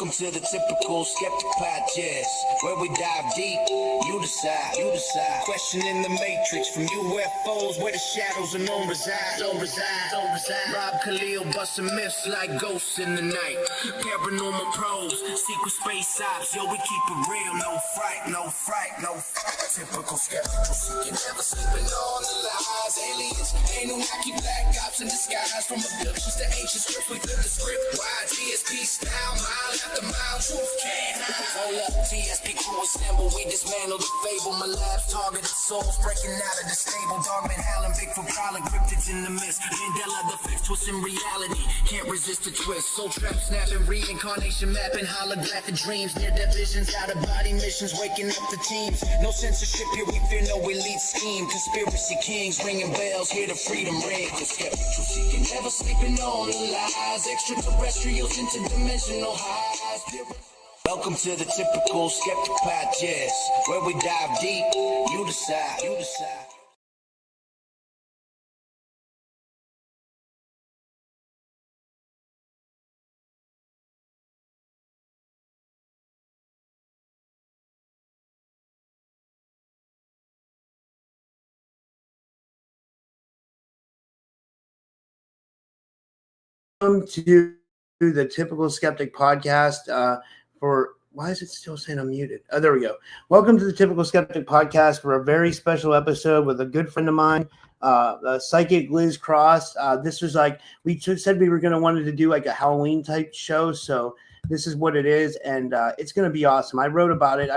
Welcome to the Typical Skeptic Podcast, where we dive deep, you decide. Questioning the matrix from UFOs, where the shadows unknown reside. Rob Kalil busting myths like ghosts in the night. Paranormal pros, secret space ops, yo, we keep it real, no fright. Typical skeptical seeking, never sleeping on the lies. Aliens, Anunnaki, black ops in disguise. From abductions to ancient scripts, we flip the script. Why TSP style, mile after mile, truth can't hide. Hold up, TSP crew assemble, we dismantle the fable. My lab's targeted souls breaking out of the stable. Dogman howling, Bigfoot prowling, cryptids in the mist. Mandela the fifth twist in reality, can't resist the twist. Soul trap snapping, reincarnation mapping, holographic dreams. Near-death visions, out-of-body missions, waking up the teams. No censorship here, we fear no elite scheme. Conspiracy kings ringing bells, hear the freedom ring. The skeptical seeking, never sleeping on the lies. Extraterrestrials, interdimensional highs. Welcome to the Typical Skeptic Podcast, where we dive deep, you decide. Welcome to the Typical Skeptic Podcast. Why is it still saying I'm muted? Oh, there we go. Welcome to the Typical Skeptic Podcast for a very special episode with a good friend of mine, psychic Liz Cross. This was like said we were going to wanted to do like a Halloween type show, so this is what it is, and it's going to be awesome. I wrote about it.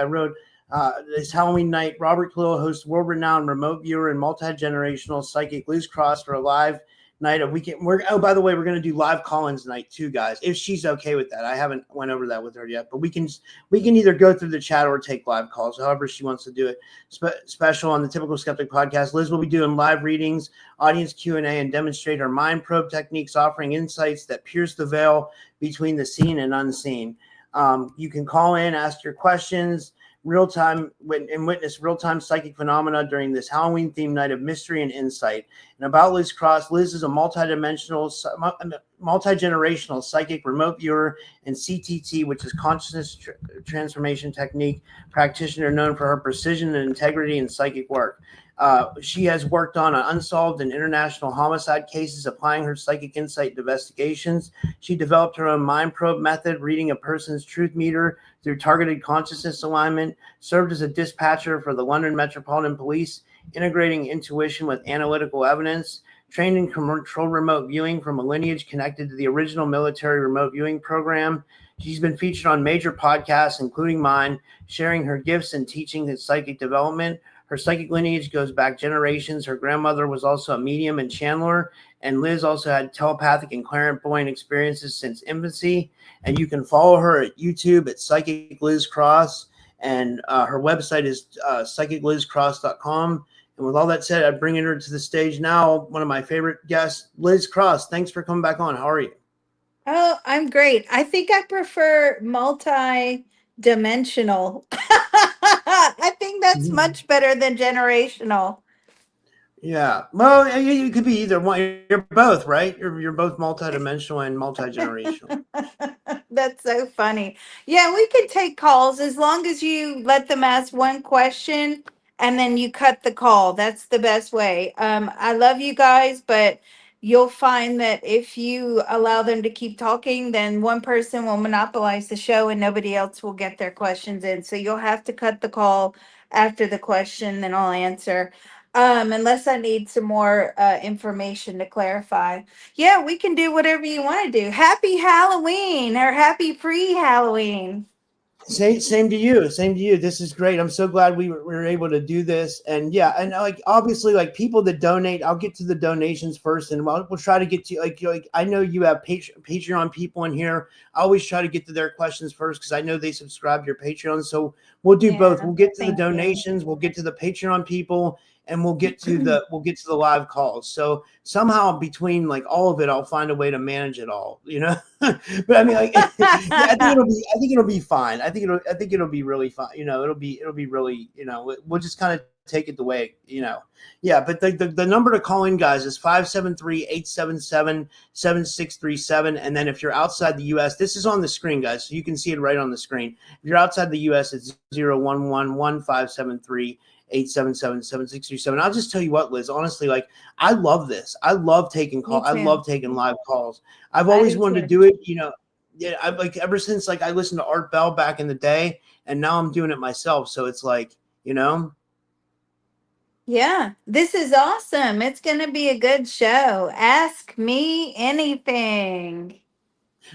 This Halloween night, Robert Kalil hosts world-renowned remote viewer and multi-generational psychic Liz Cross for a live night of weekend. By the way, we're going to do live call-ins tonight too, guys, if she's okay with that. I haven't went over that with her yet, but we can either go through the chat or take live calls, however she wants to do it. Special on the Typical Skeptic Podcast, Liz will be doing live readings, audience Q&A, and demonstrate her mind probe techniques, offering insights that pierce the veil between the seen and unseen. You can call in, ask your questions real-time and witness real-time psychic phenomena during this Halloween-themed night of mystery and insight. And about Liz Cross, Liz is a multi-generational psychic remote viewer and CTT, which is consciousness transformation technique practitioner known for her precision and integrity in psychic work. She has worked on unsolved and international homicide cases, applying her psychic insight to investigations. She developed her own mind probe method, reading a person's truth meter through targeted consciousness alignment, served as a dispatcher for the London Metropolitan Police, integrating intuition with analytical evidence, trained in controlled remote viewing from a lineage connected to the original military remote viewing program. She's been featured on major podcasts, including mine, sharing her gifts and teaching in psychic development. Her psychic lineage goes back generations. Her grandmother was also a medium and channeler, and Liz also had telepathic and clairvoyant experiences since infancy. And you can follow her at YouTube at Psychic Liz Cross, and her website is psychiclizcross.com. And with all that said, I'm bringing her to the stage now. One of my favorite guests, Liz Cross. Thanks for coming back on. How are you? Oh, I'm great. I think I prefer multi-dimensional. I think that's much better than generational. Yeah. Well, you could be either one. You're both, right? You're both multidimensional and multi-generational. That's so funny. Yeah, we can take calls as long as you let them ask one question and then you cut the call. That's the best way. I love you guys, but you'll find that if you allow them to keep talking, then one person will monopolize the show and nobody else will get their questions in. So you'll have to cut the call after the question, then I'll answer. Unless I need some more information to clarify. Yeah, we can do whatever you want to do. Happy Halloween or happy pre-Halloween. Same to you. This is great. I'm so glad we were able to do this. And yeah, and like obviously, like people that donate, I'll get to the donations first, and we'll try to get to like I know you have Patreon people in here. I always try to get to their questions first because I know they subscribe to your Patreon. So we'll do both. We'll get to the donations. We'll get to the Patreon people. And we'll get to the live calls. So somehow between like all of it, I'll find a way to manage it all, you know. But I mean, like, I think it'll be fine. I think it'll be really fine. You know, it'll be really, you know, we'll just kind of take it the way, Yeah, but the number to call in, guys, is 573-877-7637. And then if you're outside the U.S., this is on the screen, guys, so you can see it right on the screen. If you're outside the U.S., it's 011-1573-877-7637. I'll just tell you what, Liz, honestly, like, I love this. I love taking calls. I love taking live calls. I've always wanted to do it, Yeah, I've like ever since like I listened to Art Bell back in the day, and now I'm doing it myself. So it's like, Yeah, this is awesome. It's going to be a good show. Ask me anything.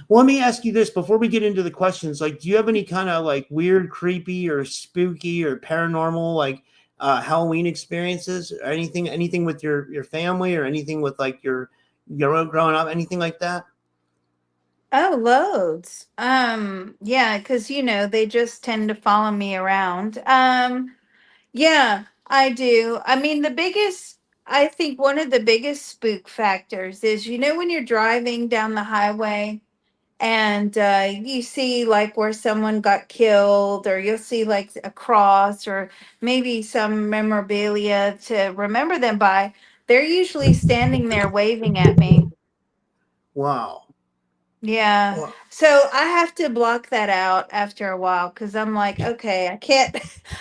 Well, let me ask you this before we get into the questions. Like, do you have any kind of like weird, creepy, or spooky, or paranormal like Halloween experiences, or anything with your family, or anything with like your growing up, anything like that? Oh, loads. Yeah, because they just tend to follow me around. Yeah, I do. I mean, I think one of the biggest spook factors is, when you're driving down the highway and you see like where someone got killed, or you'll see like a cross or maybe some memorabilia to remember them by. They're usually standing there waving at me. Wow. Yeah. Well, So I have to block that out after a while because I'm like, okay, I can't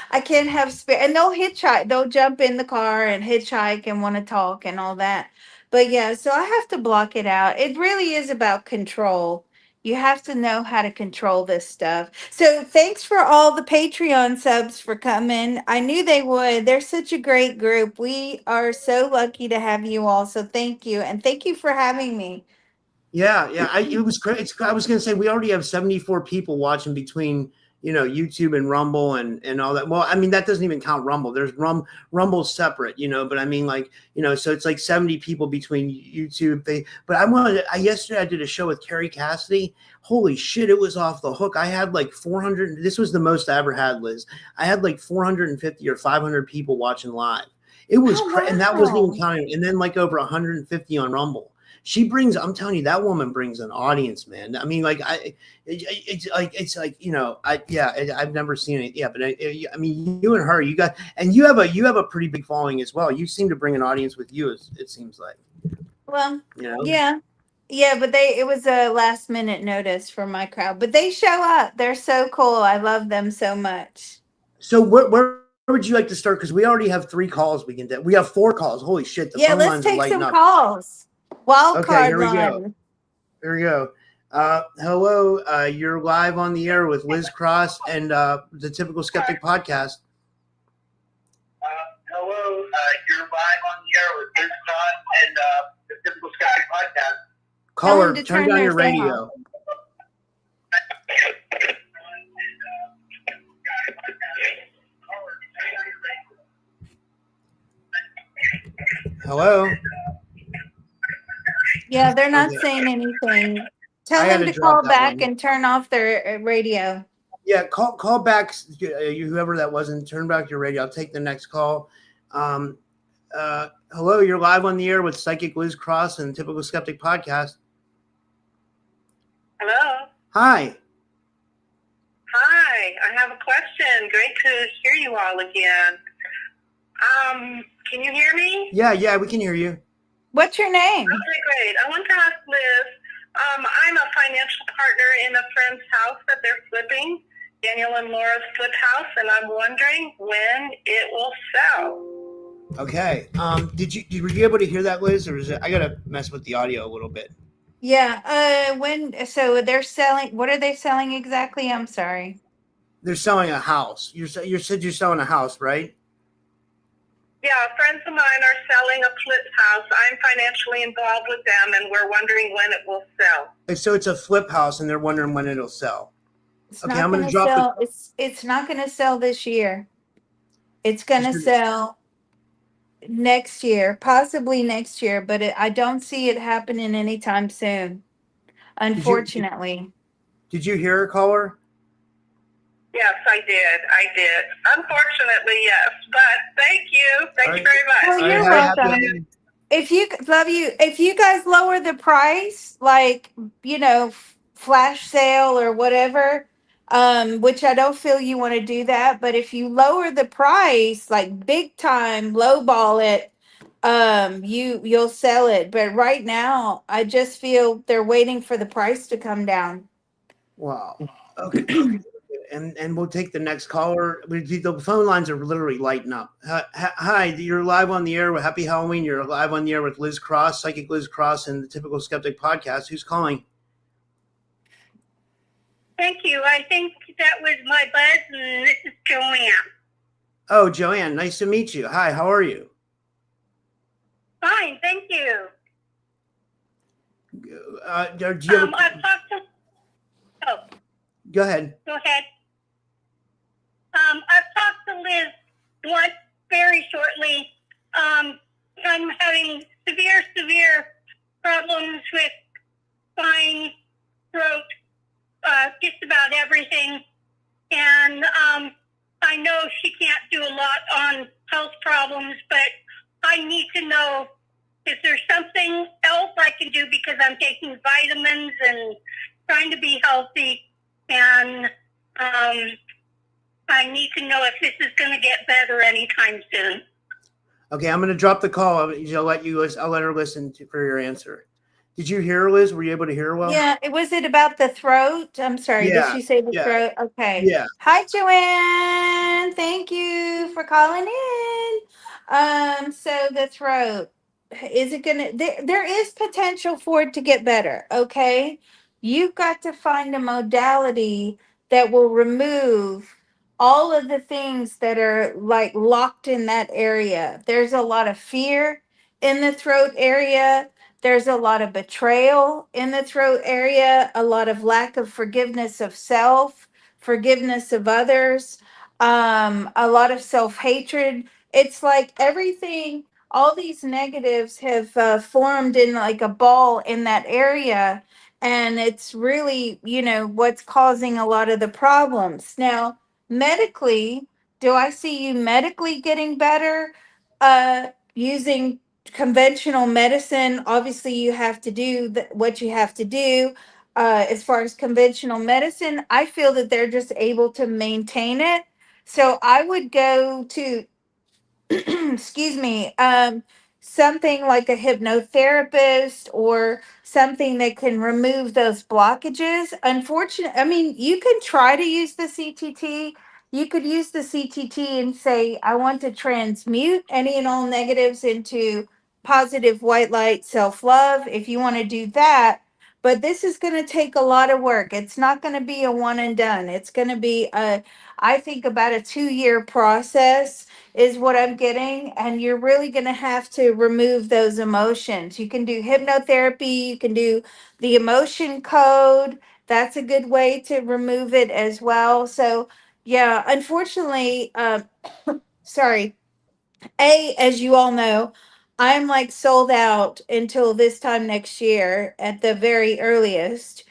I can't have spirit. And they'll hitchhike, they'll jump in the car and hitchhike and want to talk and all that. But yeah, so I have to block it out. It really is about control. You have to know how to control this stuff. So thanks for all the Patreon subs for coming. I knew they would. They're such a great group. We are so lucky to have you all. So thank you. And thank you for having me. yeah. It was great. I was going to say we already have 74 people watching between YouTube and Rumble and all that. Well, I mean that doesn't even count Rumble. There's Rumble's separate, but I mean like so it's like 70 people between YouTube. Yesterday I did a show with Carrie Cassidy. Holy shit, it was off the hook. I had like 400. This was the most I ever had, Liz. I had like 450 or 500 people watching live. It was and that wasn't even counting. And then like over 150 on Rumble. I'm telling you, that woman brings an audience, man. I mean, like, I've never seen it. Yeah, but I mean, you and her, you have a pretty big following as well. You seem to bring an audience with you, it seems like. Well, yeah. Yeah, but it was a last minute notice for my crowd, but they show up. They're so cool. I love them so much. So where would you like to start? Because we already have 3 calls we can do. We have 4 calls. Holy shit. The phone let's lines take are lighting some up. calls. Wild card here we line. go. Here we go. Hello, you're live on the air with Liz Cross and the Typical Skeptic Podcast. Hello, you're live on the air with Liz Cross and the Typical Skeptic Podcast. Caller, turn down your radio. Hello. Yeah, they're not saying anything. Tell them to call back and turn off their radio. Yeah, call back, whoever that was, and turn back your radio. I'll take the next call. Hello, you're live on the air with Psychic Liz Cross and Typical Skeptic Podcast. Hello. Hi. Hi, I have a question. Great to hear you all again. Can you hear me? Yeah, we can hear you. What's your name? Okay, great. I want to ask Liz. I'm a financial partner in a friend's house that they're flipping, Daniel and Laura's flip house, and I'm wondering when it will sell. Okay. Were you able to hear that, Liz, or I gotta mess with the audio a little bit? Yeah. So they're selling. What are they selling exactly? I'm sorry. They're selling a house. You said you're selling a house, right? Yeah, friends of mine are selling a flip house. I'm financially involved with them, and we're wondering when it will sell. So it's a flip house, and they're wondering when it'll sell. Okay, I'm going to drop It's not going to sell this year. It's going to sell next year, possibly next year, but I don't see it happening anytime soon, unfortunately. Did you hear her, caller? Yes, I did. Unfortunately, yes. But thank you. Thank you very much. Well, you're welcome. If you guys lower the price, like, flash sale or whatever, which I don't feel you want to do that. But if you lower the price, like big time, lowball it, you'll sell it. But right now, I just feel they're waiting for the price to come down. Wow. Okay. Okay. And we'll take the next caller. The phone lines are literally lighting up. Hi, you're live on the air with Happy Halloween. You're live on the air with Liz Cross, Psychic Liz Cross, and the Typical Skeptic Podcast. Who's calling? Thank you. I think that was my buzz, and this is Joanne. Oh, Joanne, nice to meet you. Hi, how are you? Fine, thank you. Do you have I've talked to. Oh, go ahead. go ahead. I've talked to Liz once very shortly. I'm having severe problems with spine, throat, just about everything. And I know she can't do a lot on health problems, but I need to know if there's something else I can do, because I'm taking vitamins and trying to be healthy. And I need to know if this is going to get better anytime soon. Okay, I'm going to drop the call. I'll let her listen for your answer. Did you hear her, Liz? Were you able to hear her well? Yeah, was it about the throat? I'm sorry. Did Yeah, she say the yeah, throat? Okay. yeah. Hi, Joanne. Thank you for calling in. So the throat, is it gonna? There is potential for it to get better. Okay, you've got to find a modality that will remove all of the things that are like locked in that area. There's a lot of fear in the throat area. There's a lot of betrayal in the throat area, a lot of lack of forgiveness of self, forgiveness of others, a lot of self hatred. It's like everything, all these negatives have formed in like a ball in that area. And it's really, what's causing a lot of the problems. Now, medically, do I see you medically getting better? Using conventional medicine, obviously you have to do what you have to do. As far as conventional medicine, I feel that they're just able to maintain it. So I would go to excuse me, something like a hypnotherapist or something that can remove those blockages. Unfortunately, I mean, you can try to use the CTT. You could use the CTT and say, I want to transmute any and all negatives into positive white light self love. If you want to do that, but this is going to take a lot of work. It's not going to be a one and done. It's going to be I think about a 2-year process is what I'm getting. And you're really going to have to remove those emotions. You can do hypnotherapy, you can do the emotion code. That's a good way to remove it as well. So, yeah, unfortunately, sorry, as you all know, I'm like sold out until this time next year at the very earliest,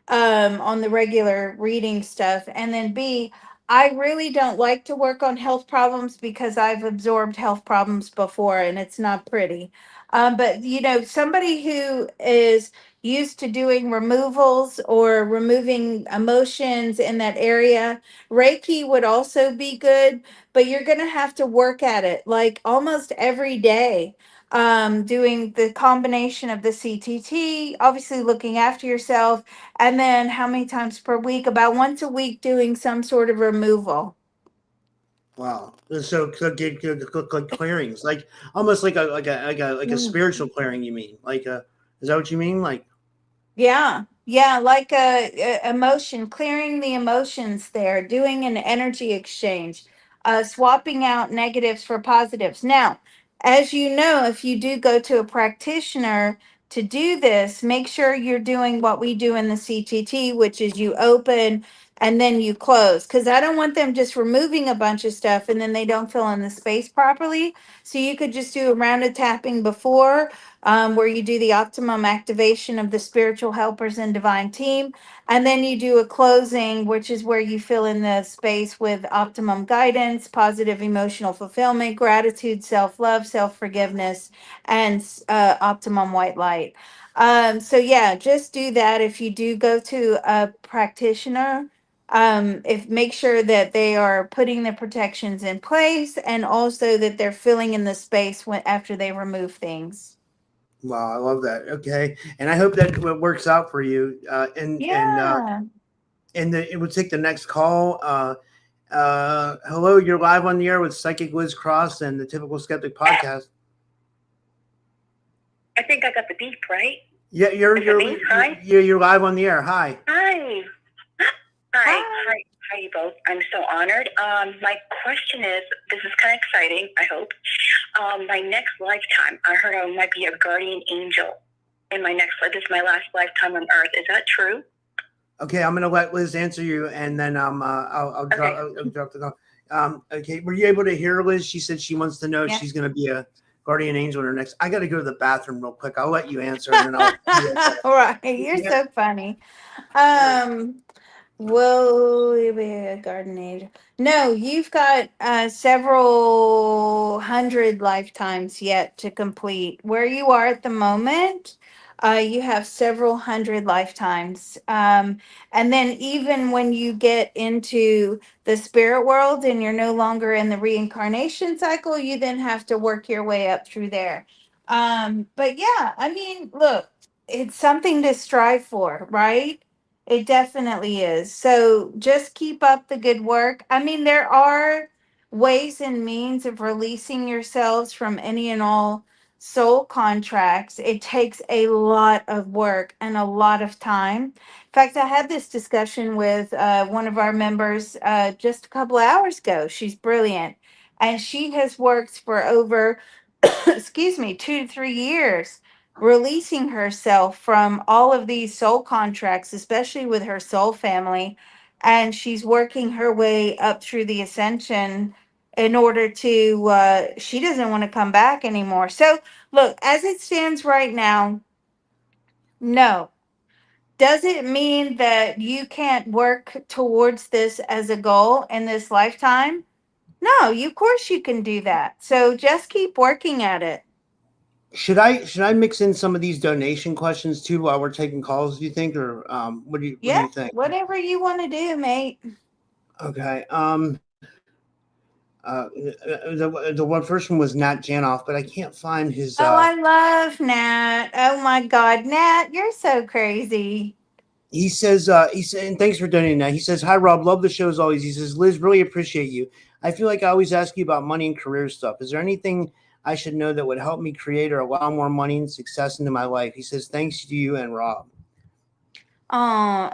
on the regular reading stuff. And then B, I really don't like to work on health problems because I've absorbed health problems before and it's not pretty. But somebody who is used to doing removals or removing emotions in that area, Reiki would also be good, but you're going to have to work at it like almost every day, doing the combination of the CTT, obviously looking after yourself, and then how many times per week? About once a week doing some sort of removal. Wow. So get clearings, like almost like a spiritual clearing. You mean is that what you mean? Like, Yeah, like a emotion, clearing the emotions there, doing an energy exchange, swapping out negatives for positives. Now, as you know, if you do go to a practitioner to do this, make sure you're doing what we do in the CTT, which is you open and then you close. Because I don't want them just removing a bunch of stuff and then they don't fill in the space properly. So you could just do a round of tapping before, where you do the optimum activation of the spiritual helpers and divine team. And then you do a closing, which is where you fill in the space with optimum guidance, positive emotional fulfillment, gratitude, self love, self forgiveness, and optimum white light. So, yeah, just do that if you do go to a practitioner. If make sure that they are putting the protections in place, and also that they're filling in the space when after they remove things. Wow, I love that. Okay, and I hope that it works out for you. Yeah. It would take the next call. Hello, you're live on the air with Psychic Liz Cross and the Typical Skeptic Podcast. I think I got the beep, right? Yeah, you're live on the air. Hi. Hi. Hi, you both. I'm so honored. My question is, this is kind of exciting, I hope. My next lifetime, I heard I might be a guardian angel in my next life. This is my last lifetime on Earth. Is that true? Okay, I'm going to let Liz answer you, and then I'll drop the call. Okay, were you able to hear Liz? She said she wants to know if she's going to be a guardian angel in her next. I got to go to the bathroom real quick. I'll let you answer, and then I'll. All right, you're so funny. Will you be a garden angel? No, you've got several hundred lifetimes yet to complete. Where you are at the moment, you have several hundred lifetimes. And then even when you get into the spirit world and you're no longer in the reincarnation cycle, you then have to work your way up through there. But yeah, I mean, look, it's something to strive for, right? It definitely is. So just keep up the good work. I mean, there are ways and means of releasing yourselves from any and all soul contracts. It takes a lot of work and a lot of time. In fact, I had this discussion with one of our members just a couple of hours ago. She's brilliant. And she has worked for over, excuse me, 2 to 3 years releasing herself from all of these soul contracts, especially with her soul family. And she's working her way up through the ascension in order to, she doesn't want to come back anymore. So, look, as it stands right now, no. Does it mean that you can't work towards this as a goal in this lifetime? No, of course you can do that. So just keep working at it. Should I mix in some of these donation questions too while we're taking calls? Do you think, or what do you think? Whatever you want to do, mate. Okay. The one first one was Nat Janoff, but I can't find his. Oh, I love Nat. Oh my God, Nat, you're so crazy. He said, and thanks for donating that. He says, "Hi Rob, love the show as always." He says, "Liz, really appreciate you. I feel like I always ask you about money and career stuff. Is there anything I should know that would help me create or allow more money and success into my life?" He says, "Thanks to you and Rob." Oh,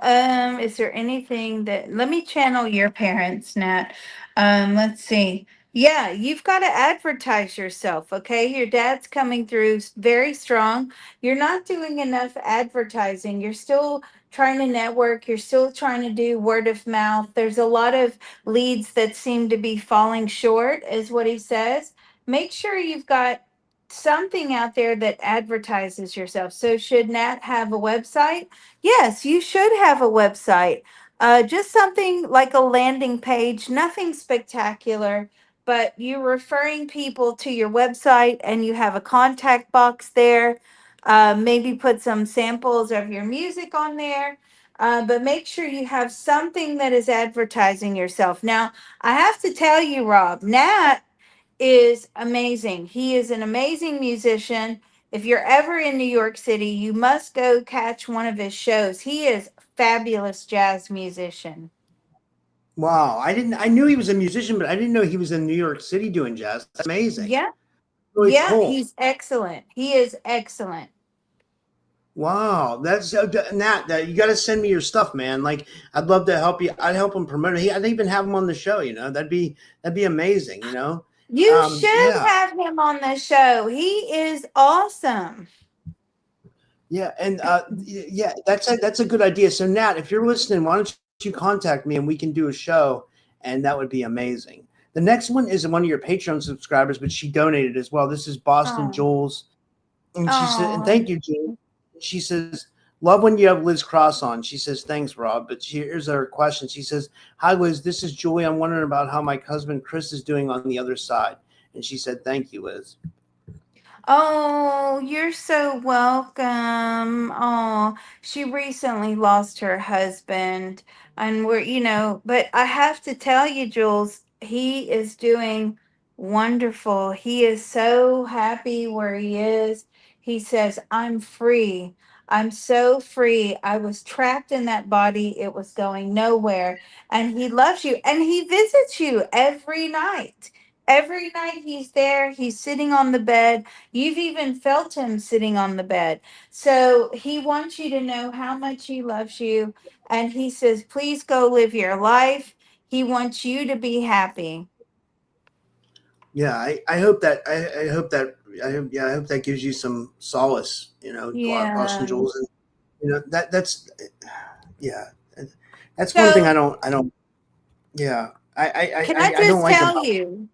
is there anything that let me channel your parents, Nat? Let's see. Yeah, you've got to advertise yourself, okay? Your dad's coming through very strong. You're not doing enough advertising. You're still trying to network. You're still trying to do word of mouth. There's a lot of leads that seem to be falling short, is what he says. Make sure you've got something out there that advertises yourself. So should Nat have a website? Yes, you should have a website. Just something like a landing page, nothing spectacular, but you're referring people to your website and you have a contact box there. Maybe put some samples of your music on there. But make sure you have something that is advertising yourself. Now, I have to tell you, Rob, Nat is amazing. He is an amazing musician. If you're ever in New York City, you must go catch one of his shows. He is a fabulous jazz musician. Wow, I knew he was a musician, but I didn't know he was in New York City doing jazz. That's amazing. Yeah. Really Yeah, cool. he's excellent. He is excellent. Wow, that's Nat. That you got to send me your stuff, man. Like, I'd love to help you. I'd help him promote it. I'd even have him on the show. You know, that'd be amazing. You know, You should yeah, have him on the show. He is awesome. yeah, and yeah, that's a good idea. So, Nat, if you're listening, why don't you contact me and we can do a show, and that would be amazing. The next one is one of your Patreon subscribers, but she donated as well. This is Boston Oh. Jules, and she said, and Oh. thank you, Jules. She says, "Love when you have Liz Cross on." She says, "Thanks, Rob." But here's her question. She says, "Hi, Liz. This is Julie. I'm wondering about how my husband Chris is doing on the other side." And she said, "Thank you, Liz." Oh, you're so welcome. Oh, she recently lost her husband, and but I have to tell you, Jules, he is doing wonderful. He is so happy where he is. He says, I'm free. I'm so free. I was trapped in that body, it was going nowhere. And he loves you, and he visits you every night. Every night he's there, he's sitting on the bed. You've even felt him sitting on the bed. So he wants you to know how much he loves you. And he says, please go live your life. He wants you to be happy. Yeah, I hope that I hope that I hope that gives you some solace. Boston Yeah. Jules, and that's yeah, that's one thing So I don't. Yeah, can I I don't just like tell about. you?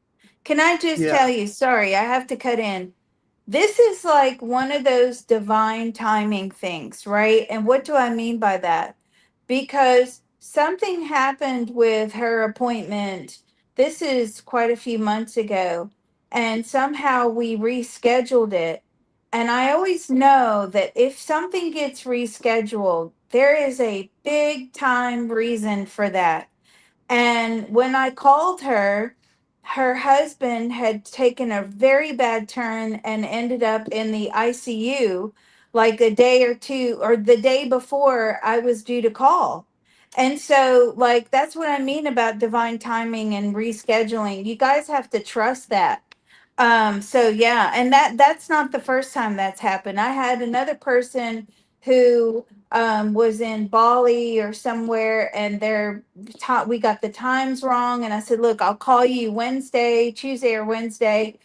Can I just Yeah, tell you? Sorry, I have to cut in. This is like one of those divine timing things, right? And what do I mean by that? Because something happened with her appointment. This is quite a few months ago, and somehow we rescheduled it. And I always know that if something gets rescheduled, there is a big time reason for that. And when I called her, her husband had taken a very bad turn and ended up in the ICU like a day or two, or the day before I was due to call. And so, like, that's what I mean about divine timing and rescheduling. You guys have to trust that. So yeah, and that's not the first time that's happened. I had another person who was in Bali or somewhere, and we got the times wrong. And I said, look, I'll call you Tuesday or Wednesday.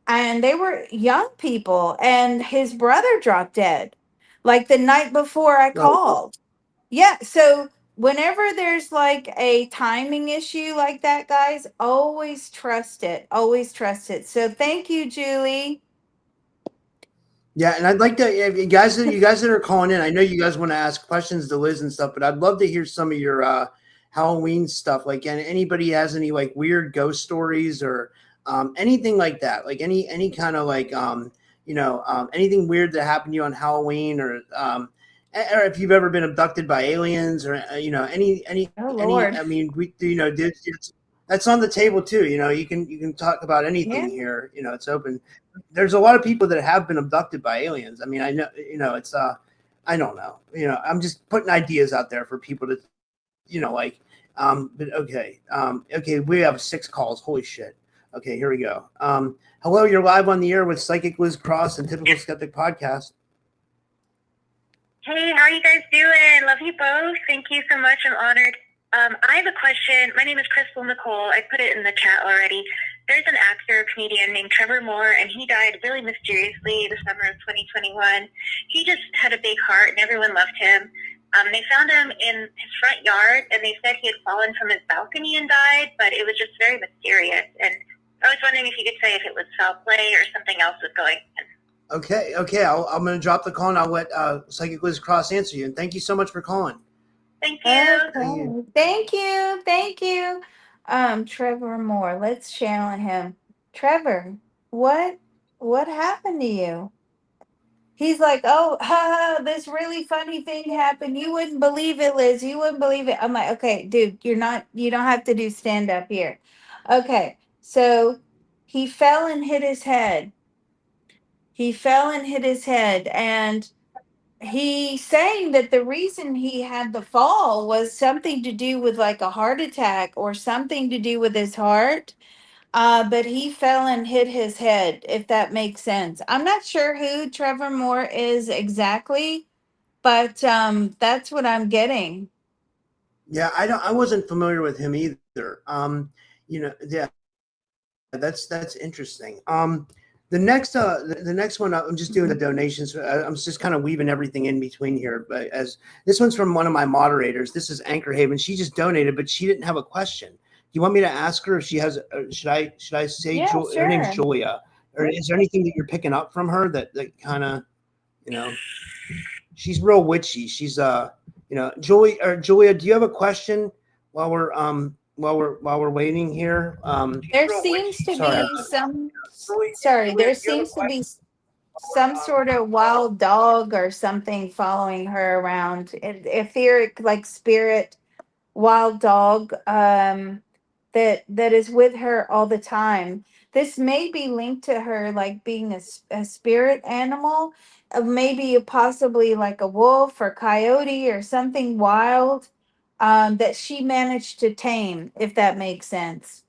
And they were young people, and his brother dropped dead like the night before I no, called. Yeah. So whenever there's like a timing issue like that, guys, always trust it. Always trust it. So thank you, Julie. yeah, and I'd like to, if you guys that are calling in, I know you guys want to ask questions to Liz and stuff, but I'd love to hear some of your Halloween stuff. Like, and anybody has any like weird ghost stories or anything like that, like any kind of like anything weird that happened to you on Halloween, or if you've ever been abducted by aliens, or Oh, any. Lord. I mean, that's on the table too. You can talk about Yeah. anything here. It's open. There's a lot of people that have been abducted by aliens. I mean, I know, it's I don't know. I'm just putting ideas out there for people to, like, but okay. Okay, we have 6 calls. Holy shit. Okay, here we go. Hello, you're live on the air with Psychic Liz Cross and Typical Skeptic Podcast. Hey, how are you guys doing? Love you both. Thank you so much. I'm honored. I have a question. My name is Crystal Nicole. I put it in the chat already. There's an actor, comedian named Trevor Moore, and he died really mysteriously the summer of 2021. He just had a big heart, and everyone loved him. They found him in his front yard, and they said he had fallen from his balcony and died, but it was just very mysterious. And I was wondering if you could say if it was foul play or something else was going on. Okay. I'm going to drop the call, and I'll let Psychic Liz Cross answer you. And thank you so much for calling. Thank you. Okay. Thank you. Thank you. Trevor Moore. Let's channel him. Trevor, what happened to you? He's like, oh, this really funny thing happened. You wouldn't believe it, Liz. You wouldn't believe it. I'm like, okay, dude, you don't have to do stand up here. Okay. So he fell and hit his head. He fell and hit his head. And he's saying that the reason he had the fall was something to do with like a heart attack or something to do with his heart. But he fell and hit his head, if that makes sense. I'm not sure who Trevor Moore is exactly, but that's what I'm getting. Yeah, I wasn't familiar with him either. Yeah, that's interesting. The next one, I'm just doing the donations. I'm just kind of weaving everything in between here. But as this one's from one of my moderators, this is Anchor Haven. She just donated, but she didn't have a question. Do you want me to ask her if she has? Should I say Yeah, her name's sure. Julia? Or is there anything that you're picking up from her that kind of, she's real witchy. She's Julia, do you have a question while we're waiting here? There seems to Sorry. be some, Julia, sorry, there do you have a seems to be, question? some sort of wild dog or something following her around. Etheric, like spirit, wild dog, that is with her all the time. This may be linked to her like being a spirit animal, maybe possibly like a wolf or coyote or something wild, that she managed to tame, if that makes sense.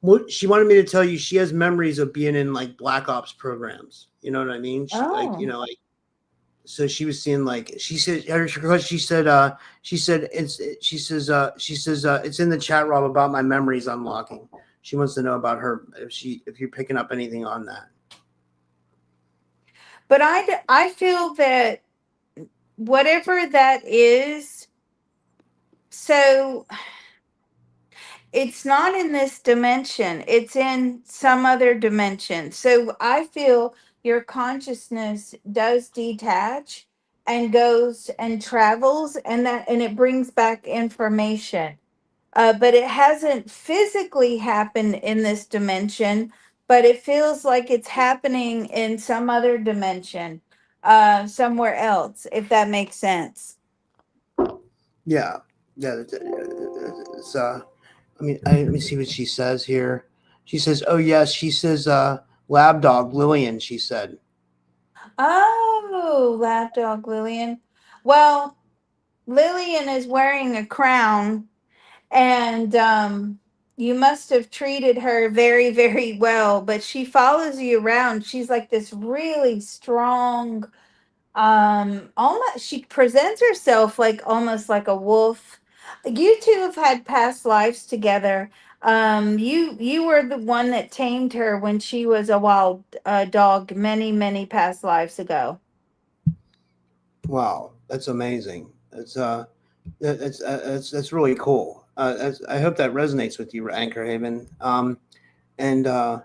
What she wanted me to tell you, she has memories of being in like Black Ops programs. You know what I mean? She like, Oh. like, so she was seeing like, she said it's in the chat, Rob, about my memories unlocking. She wants to know about her, if you're picking up anything on that. But I feel that whatever that is, so it's not in this dimension, it's in some other dimension. So I feel your consciousness does detach and goes and travels, and it brings back information. But it hasn't physically happened in this dimension, but it feels like it's happening in some other dimension, somewhere else, if that makes sense. Yeah. It's I mean, let me see what she says here. She says, "Oh yes," she says, "Lab dog Lillian." She said, Oh, lapdog Lillian. Well, Lillian is wearing a crown, and you must have treated her very, very well. But she follows you around. She's like this really strong, almost, she presents herself like almost like a wolf. You two have had past lives together. You were the one that tamed her when she was a wild dog many, many past lives ago. "Wow, that's amazing. That's really cool. I hope that resonates with you, Anchor Haven." And I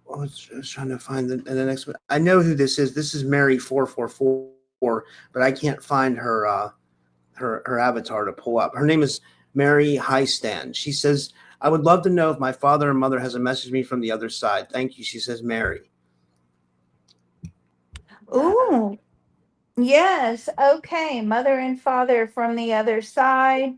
was trying to find the next one. I know who this is. This is Mary 444, but I can't find her her avatar to pull up. Her name is Mary Highstand. She says, "I would love to know if my father and mother has a message me from the other side. Thank you." She says, Mary. Ooh, yes. Okay. Mother and father from the other side.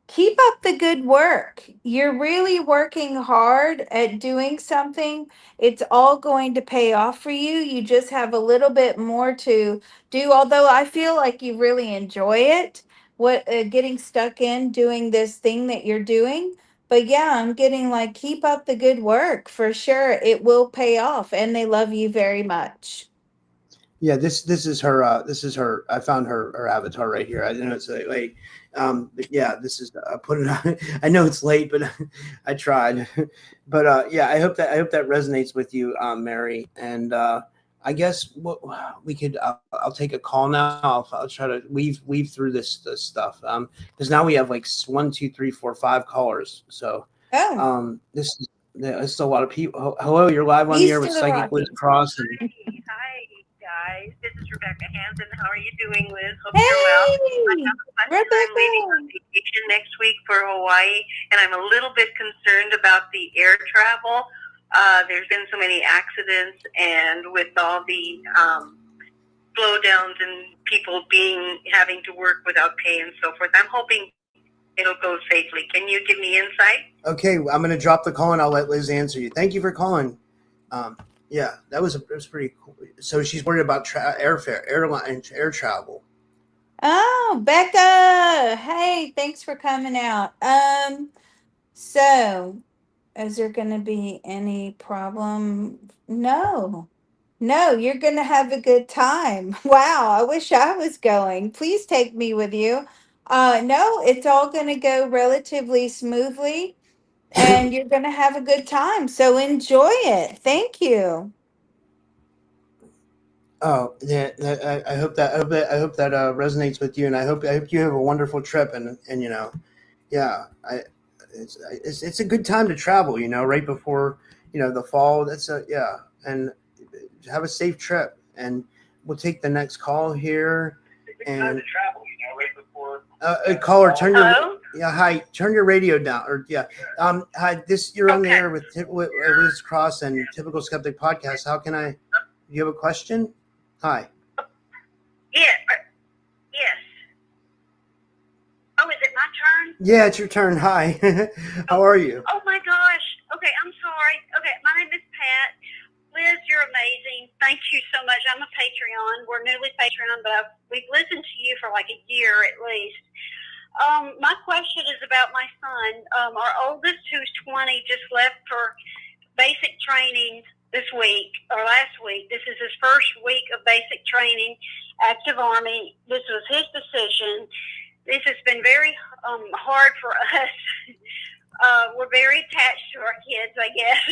Keep up the good work. You're really working hard at doing something. It's all going to pay off for you. You just have a little bit more to do. Although I feel like you really enjoy it, what getting stuck in doing this thing that you're doing. But yeah, I'm getting like keep up the good work for sure. It will pay off, and they love you very much. Yeah, this is her. This is her. I found her avatar right here. I know it's late. But yeah, this is. I put it on. I know it's late, but I tried. But yeah, I hope that resonates with you, Mary. And I guess what we could. I'll take a call now. I'll try to weave through this stuff. Because now we have like 1, 2, 3, 4, 5 callers. So Oh, this is. There's still a lot of people. Hello, you're live on the air east with of the Psychic Liz Rockies. Cross and. Hi, guys. This is Rebecca Hansen. How are you doing, Liz? Hope you're well. I Hey, have a question. I'm leaving on Rebecca. vacation next week for Hawaii, and I'm a little bit concerned about the air travel. There's been so many accidents, and with all the slowdowns and people having to work without pay and so forth, I'm hoping it'll go safely. Can you give me insight? Okay, I'm going to drop the call and I'll let Liz answer you. Thank you for calling. Yeah, that was pretty cool. So she's worried about air travel. Oh, Becca. Hey, thanks for coming out. So is there going to be any problem? No. No, you're going to have a good time. Wow, I wish I was going. Please take me with you. No, it's all going to go relatively smoothly and you're going to have a good time. So enjoy it. Thank you. Oh, yeah. I hope that resonates with you, and I hope you have a wonderful trip. And yeah, it's a good time to travel. Right before the fall. That's and have a safe trip. And we'll take the next call here. And caller, turn your Hello? hi, turn your radio down, or hi, you're on the Okay. air with Liz Cross and Typical Skeptic Podcast. How can I you have a question? Hi. Yeah. Yes. Oh, is it my turn? Yeah, it's your turn. Hi. How are you? Oh my gosh. Okay, I'm sorry. Okay, my name is Pat. Liz, you're amazing. Thank you so much. I'm a Patreon. We're newly Patreon, but we've listened to you for like a year at least. My question is about my son. Our oldest, who's 20, just left for basic training this week or last week. This is his first week of basic training, active Army. This was his decision. This has been very hard for us. We're very attached to our kids, I guess.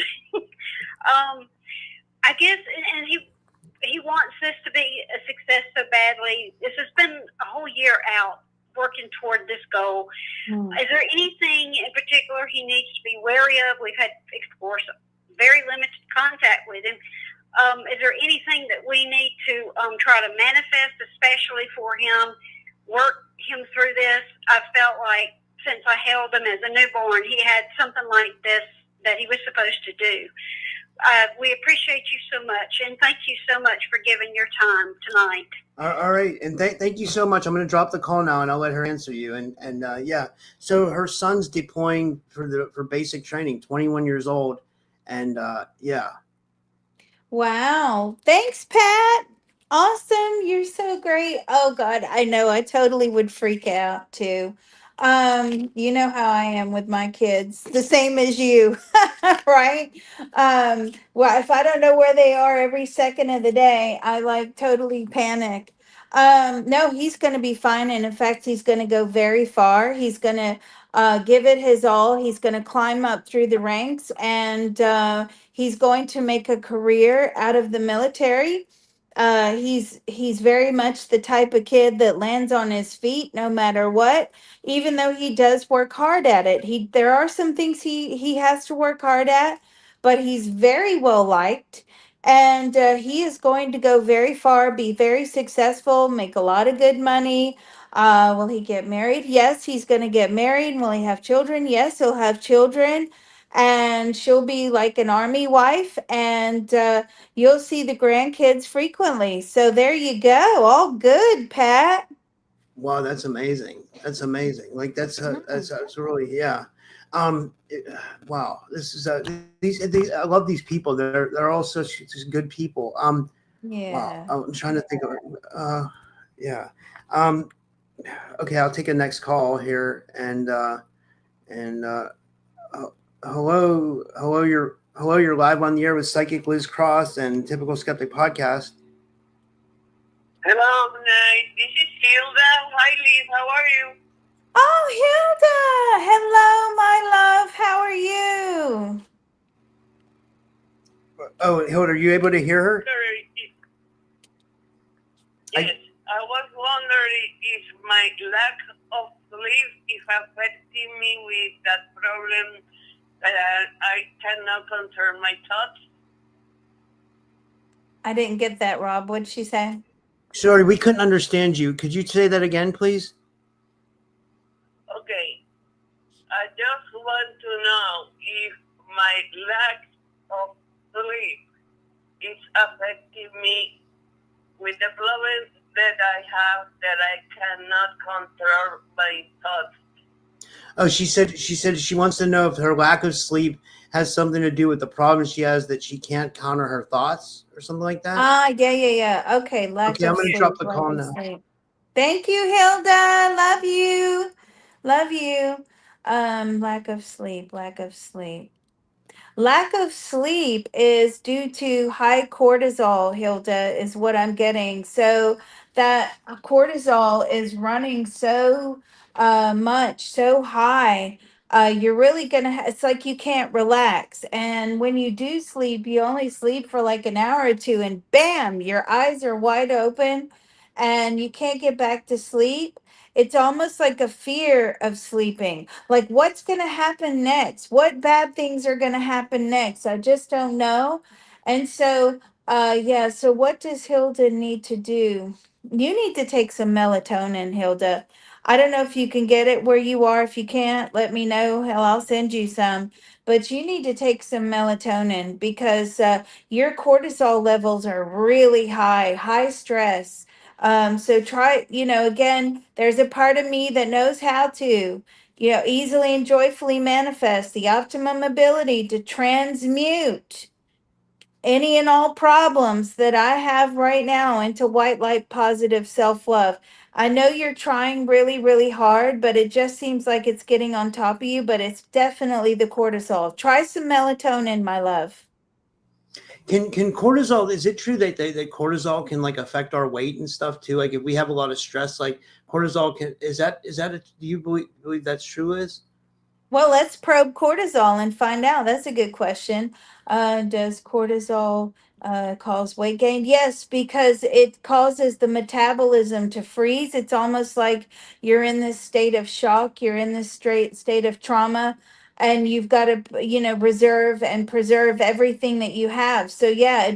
I guess, and he wants this to be a success so badly. This has been a whole year out working toward this goal. Is there anything in particular he needs to be wary of? We've had, of course, very limited contact with him. Is there anything that we need to try to manifest, especially for him, work him through this? I felt like since I held him as a newborn, he had something like this that he was supposed to do. We appreciate you so much, and thank you so much for giving your time tonight. All right, and thank you so much. I'm going to drop the call now, and I'll let her answer you. And yeah, so her son's deploying for basic training, 21 years old, and yeah. Wow. Thanks, Pat. Awesome. You're so great. Oh God, I know. I totally would freak out too. You know how I am with my kids, the same as you, right? Well, if I don't know where they are every second of the day, I like totally panic. No, he's going to be fine. And in fact, he's going to go very far. He's going to give it his all. He's going to climb up through the ranks, and he's going to make a career out of the military. He's very much the type of kid that lands on his feet no matter what, even though he does work hard at it. There are some things he has to work hard at, but he's very well liked, and he is going to go very far, be very successful, make a lot of good money. Will he get married? Yes, he's going to get married. Will he have children? Yes, he'll have children, and she'll be like an army wife, and you'll see the grandkids frequently. So there you go. All good, Pat. Wow, that's amazing. That's amazing. Like that's really, yeah. Wow, this is these I love these people. They're all such good people. Yeah. Wow, I'm trying to think of yeah. Okay, I'll take a next call here, and hello, you're live on the air with Psychic Liz Cross and Typical Skeptic Podcast. Hello, this is Hilda. Hi, Liz. How are you? Oh, Hilda. Hello, my love. How are you? Oh, Hilda, are you able to hear her? Yes, I was wondering if my lack of sleep is affecting me with that problem that I cannot control my thoughts. I didn't get that, Rob. What'd she say? Sorry, we couldn't understand you. Could you say that again, please? Okay, I just want to know if my lack of sleep is affecting me with the problems that I have that I cannot control my thoughts. Oh, she said she wants to know if her lack of sleep has something to do with the problem she has, that she can't counter her thoughts or something like that. Yeah. Okay, lack Okay, of I'm going to sleep. drop the lack call of now. sleep. Thank you, Hilda. Love you. Love you. Lack of sleep. Lack of sleep. Lack of sleep is due to high cortisol, Hilda, is what I'm getting. So that cortisol is running so much, so high. You're really gonna. It's like you can't relax, and when you do sleep, you only sleep for like an hour or two, and bam, your eyes are wide open, and you can't get back to sleep. It's almost like a fear of sleeping, like what's going to happen next, what bad things are going to happen next, I just don't know. And so yeah, so what does Hilda need to do? You need to take some melatonin, Hilda. I don't know if you can get it where you are. If you can't, let me know. Hell, I'll send you some. But you need to take some melatonin because your cortisol levels are really high, high stress. So try, again, there's a part of me that knows how to, easily and joyfully manifest the optimum ability to transmute any and all problems that I have right now into white light positive self love. I know you're trying really, really hard, but it just seems like it's getting on top of you, but it's definitely the cortisol. Try some melatonin, my love. Can cortisol? Is it true that that cortisol can like affect our weight and stuff too? Like if we have a lot of stress, like cortisol can is that do you believe that's true? Is Well, let's probe cortisol and find out. That's a good question. Does cortisol cause weight gain? Yes, because it causes the metabolism to freeze. It's almost like you're in this state of shock, you're in this straight state of trauma, and you've got to, reserve and preserve everything that you have. So, yeah,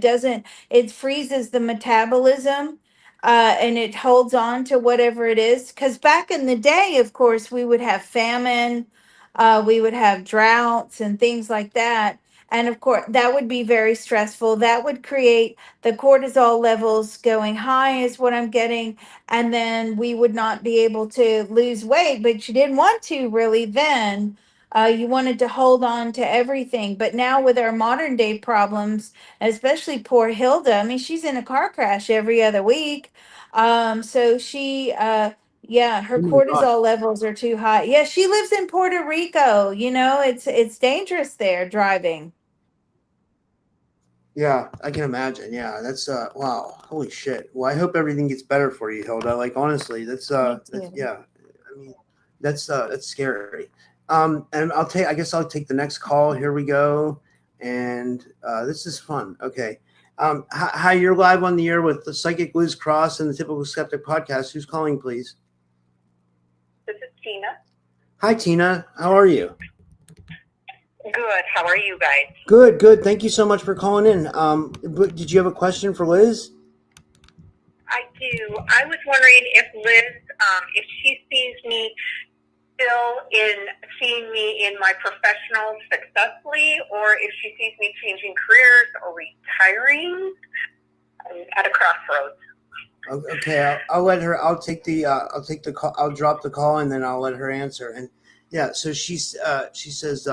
it freezes the metabolism. And it holds on to whatever it is. Because back in the day, of course, we would have famine, we would have droughts and things like that. And of course, that would be very stressful. That would create the cortisol levels going high, is what I'm getting. And then we would not be able to lose weight, but you didn't want to really then. You wanted to hold on to everything. But now, with our modern day problems, especially poor Hilda, I mean, she's in a car crash every other week. So yeah, her oh my god, cortisol levels are too high. Yeah, she lives in Puerto Rico. It's dangerous there driving. yeah, I can imagine. Yeah, that's wow, holy shit. Well, I hope everything gets better for you, Hilda. Like honestly, Me that's too. yeah. I mean, that's scary. And I guess I'll take the next call. Here we go, and this is fun. Okay. Hi, you're live on the air with the Psychic Liz Cross and the Typical Skeptic Podcast. Who's calling, please? This is Tina. Hi, Tina. How are you? Good. How are you guys? Good, good. Thank you so much for calling in. Did you have a question for Liz? I do. I was wondering if Liz, if she sees me still seeing me in my professional successfully, or if she sees me changing careers or retiring. I'm at a crossroads. Okay, I'll let her. I'll take the call. I'll drop the call and then I'll let her answer. And yeah, so she says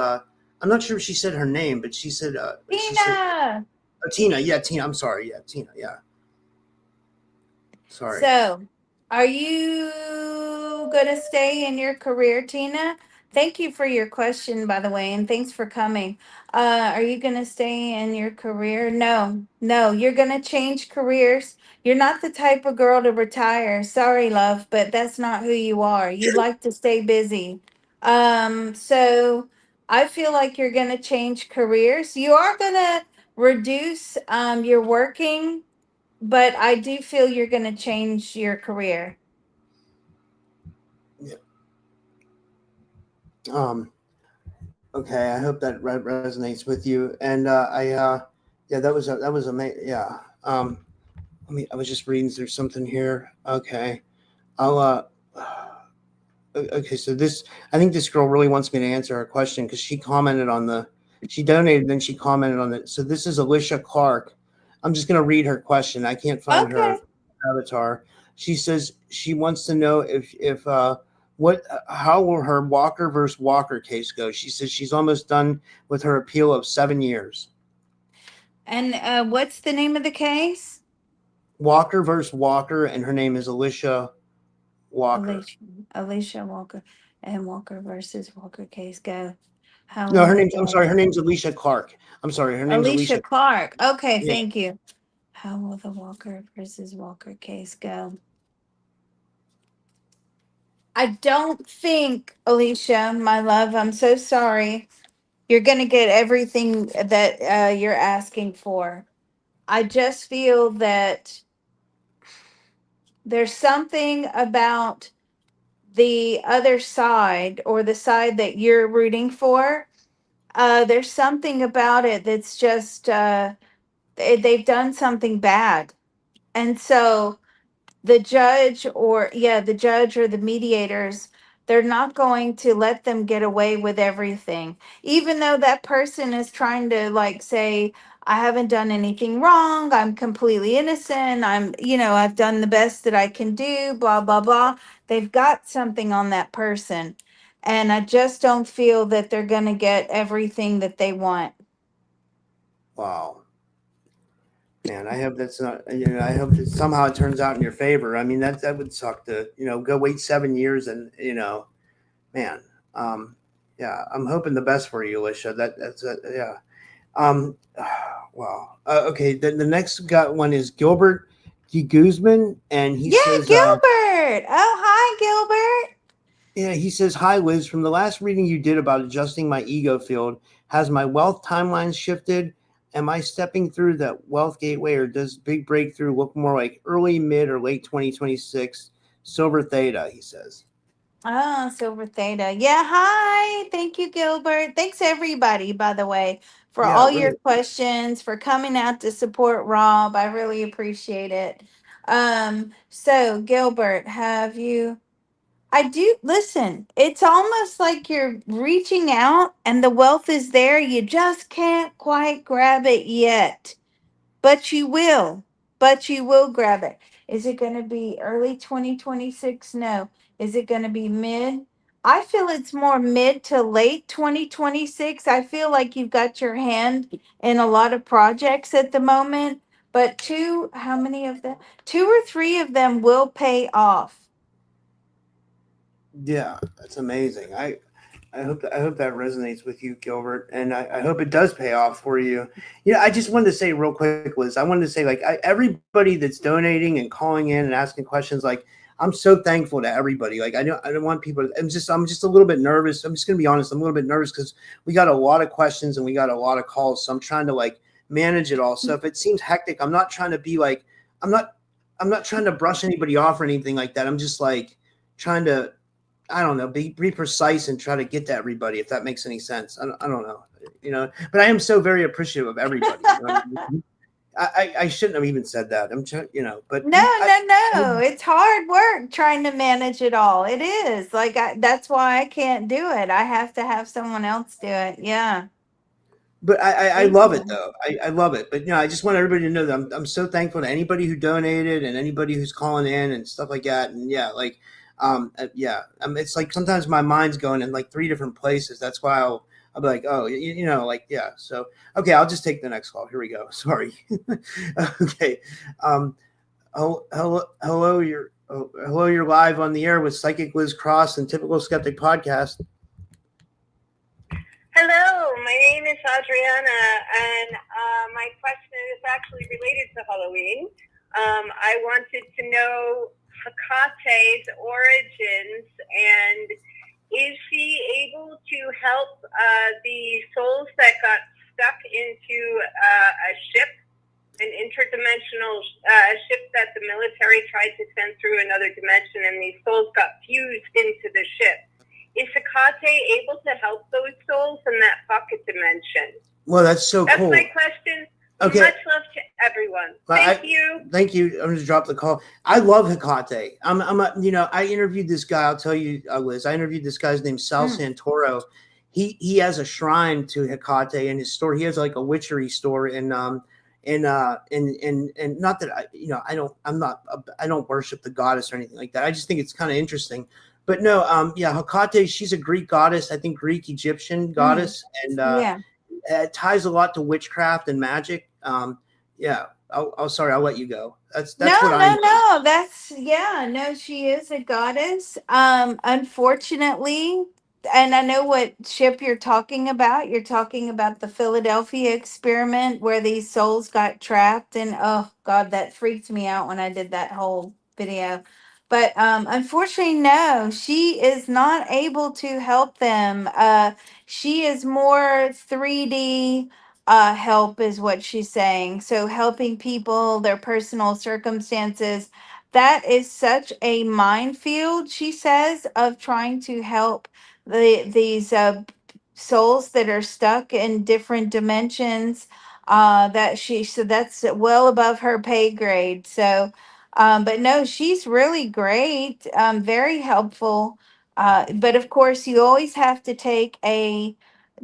I'm not sure if she said her name, but she said she said Tina. Tina. Yeah, Tina. I'm sorry. Yeah, Tina. Yeah, sorry. So, are you going to stay in your career, Tina? Thank you for your question, by the way, and thanks for coming. Are you going to stay in your career? No, no, you're going to change careers. You're not the type of girl to retire. Sorry, love, but that's not who you are. You like to stay busy. So I feel like you're going to change careers. You are going to reduce your working, but I do feel you're going to change your career. Yeah. Okay, I hope that resonates with you. And yeah, that was amazing. Yeah. I was just reading through something here. Okay, I'll okay, so I think this girl really wants me to answer her question because she donated, then she commented on it. So this is Alicia Clark. I'm just going to read her question. I can't find Okay. her avatar. She says she wants to know if how will her Walker versus Walker case go? She says she's almost done with her appeal of 7 years. And what's the name of the case? Walker versus Walker, and her name is Alicia Walker. Alicia Walker and Walker versus Walker case go. How No, will her the name's. I'm sorry. Her Walker? name's Alicia Clark. I'm sorry. Her name's Alicia Alicia. Clark. Okay, Yeah. thank you. How will the Walker versus Walker case go? I don't think, Alicia, my love, I'm so sorry. You're going to get everything that you're asking for. I just feel that there's something about the other side, or the side that you're rooting for. There's something about it that's just they've done something bad, and so the judge or the judge or the mediators, they're not going to let them get away with everything, even though that person is trying to like say, I haven't done anything wrong, I'm completely innocent, I've done the best that I can do, blah blah blah. They've got something on that person, and I just don't feel that they're going to get everything that they want. Wow. Man, I hope that's not. I hope that somehow it turns out in your favor. I mean, that would suck to go wait 7 years and man. Um, yeah, I'm hoping the best for you, Alicia. That's yeah. Um, wow. Okay, the next one is Gilbert G. Guzman, and he Yeah, says, Gilbert. Oh, hi, Gilbert. yeah, he says, "Hi, Liz. From the last reading you did about adjusting my ego field, has my wealth timeline shifted? Am I stepping through that wealth gateway, or does big breakthrough look more like early, mid, or late 2026? Silver Theta," he says. Oh, Silver Theta. Yeah, hi. Thank you, Gilbert. Thanks, everybody, by the way, for Yeah, all your really. questions, for coming out to support Rob. I really appreciate it. So Gilbert, have you I do listen, it's almost like you're reaching out and the wealth is there. You just can't quite grab it yet. But you will. But you will grab it. Is it going to be early 2026? No. Is it going to be mid? I feel it's more mid to late 2026. I feel like you've got your hand in a lot of projects at the moment, but how many of them? Two or three of them will pay off. Yeah, that's amazing. I hope that resonates with you, Gilbert, and I hope it does pay off for you. I just wanted to say real quick, Liz. I wanted to say, like, everybody that's donating and calling in and asking questions, like, I'm so thankful to everybody. Like, I don't want people. I'm just a little bit nervous. I'm just gonna be honest. I'm a little bit nervous because we got a lot of questions and we got a lot of calls. So I'm trying to like manage it all. So if it seems hectic, I'm not trying to be like, I'm not I'm not trying to brush anybody off or anything like that. I'm just like trying to, I don't know, be precise and try to get to everybody, if that makes any sense. I don't know, but I am so very appreciative of everybody. I shouldn't have even said that. I'm trying, but No, no, no. It's hard work trying to manage it all. It is. Like that's why I can't do it. I have to have someone else do it. Yeah. but I Thank love it you. though. I love it. But I just want everybody to know that I'm so thankful to anybody who donated and anybody who's calling in and stuff like that. And yeah, like yeah, it's like sometimes my mind's going in like three different places. That's why I'll be like, oh, like, yeah. So okay, I'll just take the next call. Here we go. Sorry. Okay. Hello, you're live on the air with Psychic Liz Cross and Typical Skeptic Podcast. Hello, my name is Adriana, and my question is actually related to Halloween. I wanted to know Hecate's origins, and is she able to help the souls that got stuck into a ship, an interdimensional ship that the military tried to send through another dimension, and these souls got fused into the ship? Is Hecate able to help those souls in that pocket dimension? Well, that's so That's cool. my question. Okay. Much love to everyone. Thank you. Thank you. I'm going to drop the call. I love Hecate. I interviewed this guy. I'll tell you, Liz. I interviewed this guy's named Sal Santoro. He has a shrine to Hecate in his store. He has like a witchery store, and not that I don't worship the goddess or anything like that. I just think it's kind of interesting. But no, Hecate, she's a Greek goddess. I think Greek Egyptian goddess, and it ties a lot to witchcraft and magic. Sorry, I'll let you go. That's No, what I no, know. no. No, she is a goddess. Unfortunately, and I know what ship you're talking about. You're talking about the Philadelphia experiment where these souls got trapped, and oh God, that freaked me out when I did that whole video. But unfortunately, no, she is not able to help them. She is more 3D help is what she's saying. So helping people, their personal circumstances. That is such a minefield, she says, of trying to help these souls that are stuck in different dimensions. So that's well above her pay grade. So But no, she's really great, very helpful. But of course, you always have to take a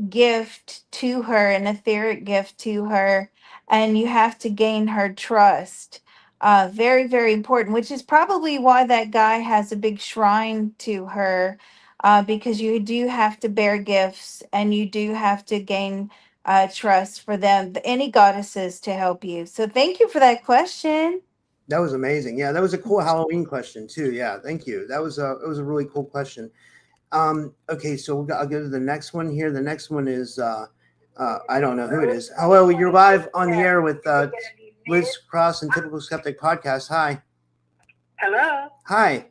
gift to her, an etheric gift to her, and you have to gain her trust. Very, very important, which is probably why that guy has a big shrine to her, because you do have to bear gifts and you do have to gain trust for them, any goddesses to help you. So thank you for that question. That was amazing. Yeah, that was a cool Halloween question too. Yeah, thank you. That was a really cool question. Okay, so I'll go to the next one here. The next one is I don't know who it is. Hello, you're live on the air with Liz Cross and Typical Skeptic Podcast. Hi. Hello. Hi.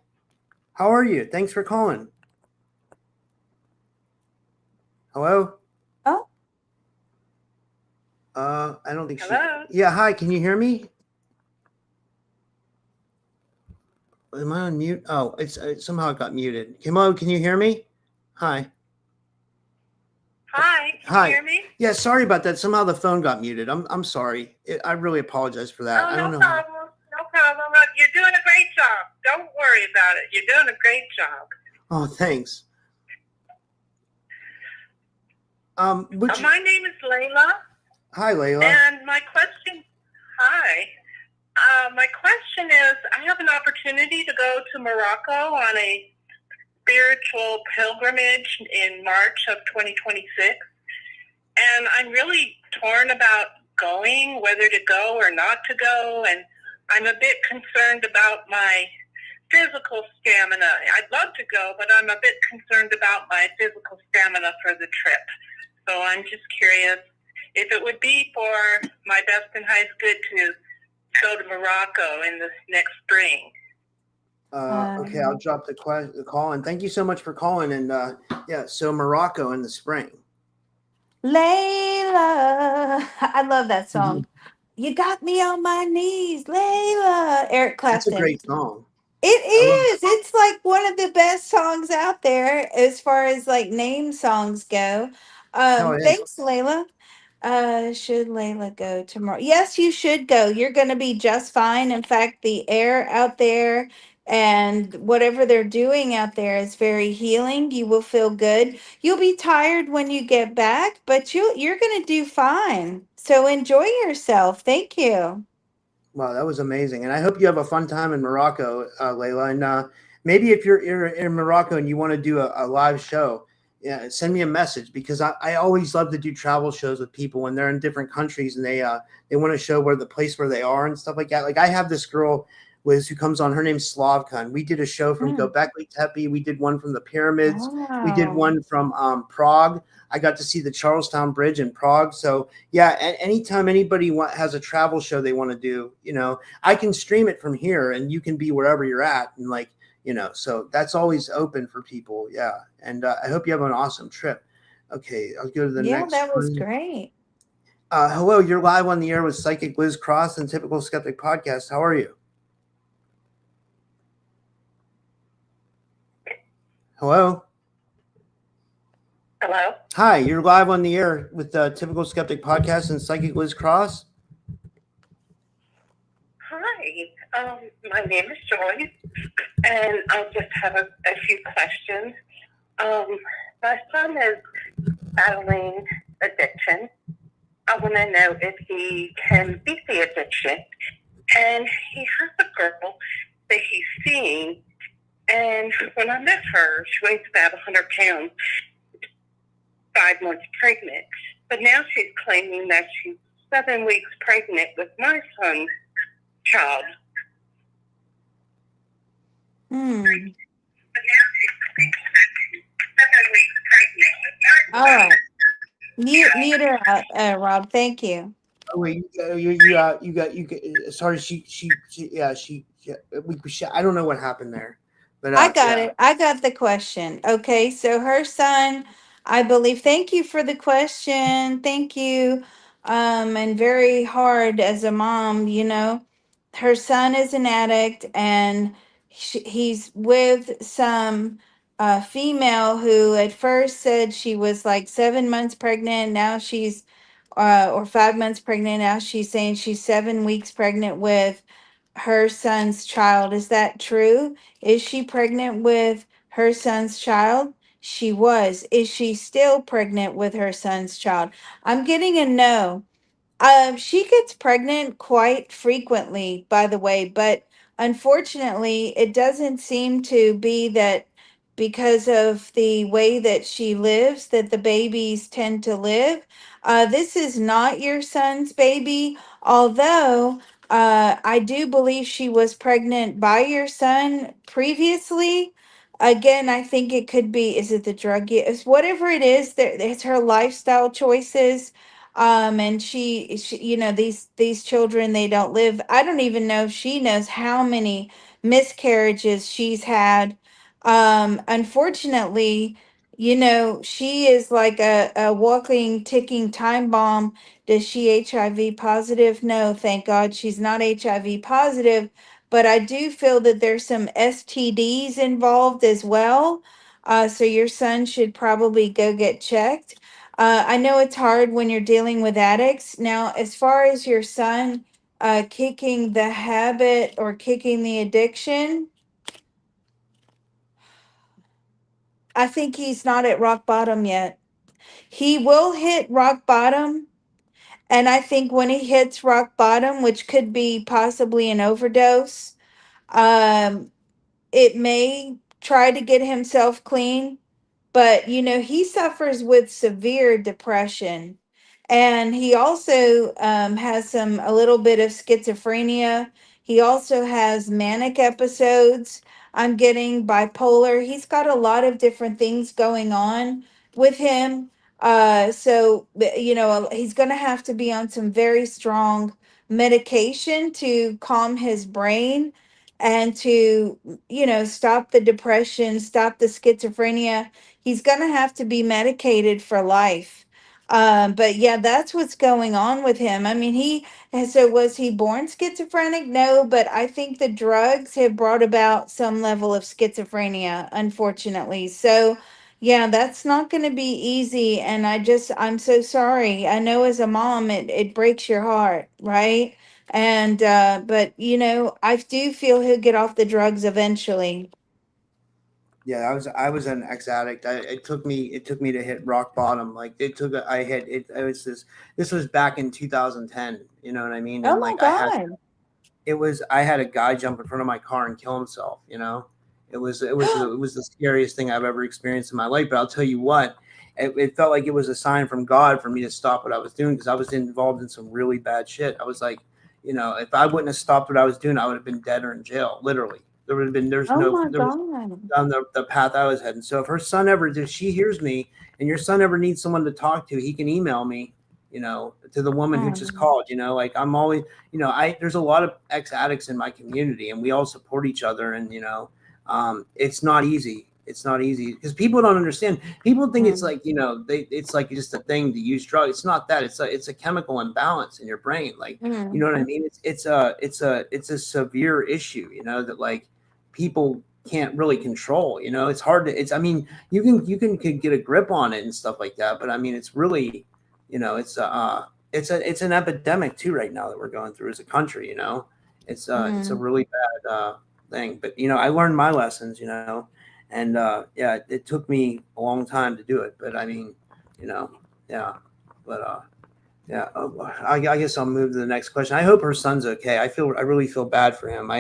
How are you? Thanks for calling. Hello? Oh, I don't think Hello? Yeah, hi, can you hear me? Am I on mute? Oh, it's somehow it got muted. Hello, can you hear me? Hi. Hi. Can Hi. you hear me? Yeah, sorry about that. Somehow the phone got muted. I'm sorry. I really apologize for that. Oh, I don't no know. problem. No problem. You're doing a great job. Don't worry about it. You're doing a great job. Oh, thanks. My name is Layla, Hi, Layla. and my question is, I have an opportunity to go to Morocco on a spiritual pilgrimage in March of 2026, and I'm really torn about going, whether to go or not to go, and I'm a bit concerned about my physical stamina. I'd love to go, but I'm a bit concerned about my physical stamina for the trip. So I'm just curious if it would be for my best and highest good to go to Morocco in the next spring. Okay, I'll drop the call, and thank you so much for calling. And yeah, so Morocco in the spring. Layla. I love that song. You got me on my knees, Layla. Eric That's a Clapton. great song. It I love is. It's like one of the best songs out there as far as like name songs go. Oh, it is. Thanks, Layla. Should Layla go tomorrow? Yes, you should go. You're going to be just fine. In fact, the air out there and whatever they're doing out there is very healing. You will feel good. You'll be tired when you get back, but you're going to do fine. So enjoy yourself. Thank you. Wow, that was amazing. And I hope you have a fun time in Morocco, Layla. And maybe if you're in Morocco and you want to do a live show, yeah, send me a message, because I always love to do travel shows with people when they're in different countries and they want to show where the place where they are and stuff like that. Like I have this girl, Liz, who comes on. Her name's Slavka, and we did a show from Göbekli Tepe. We did one from the pyramids. We did Wow. one from Prague. I got to see the Charlestown Bridge in Prague. So yeah, anytime anybody has a travel show they want to do, I can stream it from here, and you can be wherever you're at, and so that's always open for people. Yeah, and I hope you have an awesome trip. Okay, I'll go to the Yeah, next that was one. great. Hello, you're live on the air with Psychic Liz Cross and Typical Skeptic Podcast. How are you? Hello. Hello? Hi, you're live on the air with Typical Skeptic Podcast and Psychic Liz Cross. Hi. My name is Joy, and I'll just have a few questions. My son is battling addiction. I want to know if he can beat the addiction. And he has a girl that he's seeing, and when I met her, she weighs about 100 pounds, 5 months pregnant. But now she's claiming that she's 7 weeks pregnant with my son's child. Hmm. But now she's claiming that she's 7 weeks pregnant with my All son's right. Mute her out, Rob. Thank you. Oh wait, sorry, I don't know what happened there, but I got yeah. it. I got the question. Okay, so her son, I believe. Thank you for the question. Thank you. And very hard as a mom, her son is an addict, and he's with some female who at first said she was like 7 months pregnant. Now she's or 5 months pregnant. Now she's saying she's 7 weeks pregnant with her son's child. Is that true? Is she pregnant with her son's child? She was. Is she still pregnant with her son's child? I'm getting a no. She gets pregnant quite frequently, by the way, but unfortunately, it doesn't seem to be that because of the way that she lives that the babies tend to live. This is not your son's baby, although I do believe she was pregnant by your son previously. Again, I think it could be, is it the drug use? Whatever it is, it's her lifestyle choices. And she, these children, they don't live. I don't even know if she knows how many miscarriages she's had. Unfortunately, she is like a walking ticking time bomb. Does she HIV positive? No, thank God she's not HIV positive, but I do feel that there's some STDs involved as well. So your son should probably go get checked. I know it's hard when you're dealing with addicts. Now, as far as your son kicking the habit or kicking the addiction, I think he's not at rock bottom yet. He will hit rock bottom. And I think when he hits rock bottom, which could be possibly an overdose, um, it may try to get himself clean. But he suffers with severe depression, and he also has a little bit of schizophrenia. He also has manic episodes. I'm getting bipolar. He's got a lot of different things going on with him. So he's going to have to be on some very strong medication to calm his brain and to stop the depression, stop the schizophrenia. He's going to have to be medicated for life. But yeah, that's what's going on with him. I mean, so was he born schizophrenic? No, but I think the drugs have brought about some level of schizophrenia, unfortunately. So yeah, that's not going to be easy. And I'm so sorry. I know as a mom, it breaks your heart, right? And, but I do feel he'll get off the drugs eventually. Yeah, I was an ex addict. It took me to hit rock bottom. Like it took I hit it. It was this was back in 2010. You know what I mean? Oh And my like God. I had a guy jump in front of my car and kill himself. It was the scariest thing I've ever experienced in my life. But I'll tell you what, it felt like it was a sign from God for me to stop what I was doing because I was involved in some really bad shit. I was like, if I wouldn't have stopped what I was doing, I would have been dead or in jail. Literally, Oh my there was God. down the path I was heading. So if she hears me and your son ever needs someone to talk to, he can email me, to the woman who just Mm, called, like I'm always, there's a lot of ex addicts in my community and we all support each other. And, it's not easy. It's not easy because people don't understand. People think it's mm, like, it's like just a thing to use drugs. It's not that. It's a chemical imbalance in your brain. Like, you know what I mm, mean? It's a severe issue, that like people can't really control. It's hard to. I mean, you can get a grip on it and stuff like that, but I mean, it's really, it's an epidemic too right now that we're going through as a country. It's a mm. really bad thing. But I learned my lessons. And yeah, it took me a long time to do it. But I mean, you know, yeah, but yeah, I guess I'll move to the next question. I hope her son's okay. I really feel bad for him.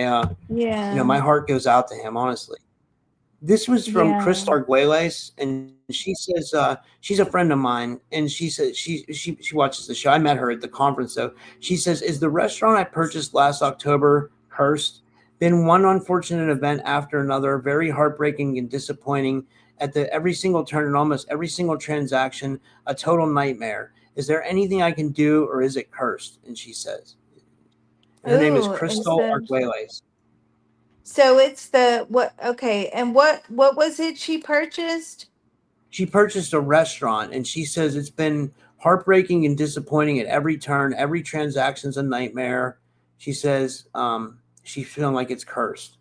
Yeah. My heart goes out to him, honestly. This was from Chris Yeah. Arguelles, and she says she's a friend of mine, and she says she watches the show. I met her at the conference, though. She says, "Is the restaurant I purchased last October cursed? Been one unfortunate event after another, very heartbreaking and disappointing at the every single turn and almost every single transaction, a total nightmare. Is there anything I can do, or is it cursed?" And she says, and her name is Ooh, is Crystal the Arguelles. so it's the what? Okay, and what was it she purchased? She purchased a restaurant and she says it's been heartbreaking and disappointing at every turn. Every transaction's a nightmare. She says she's feeling like it's cursed.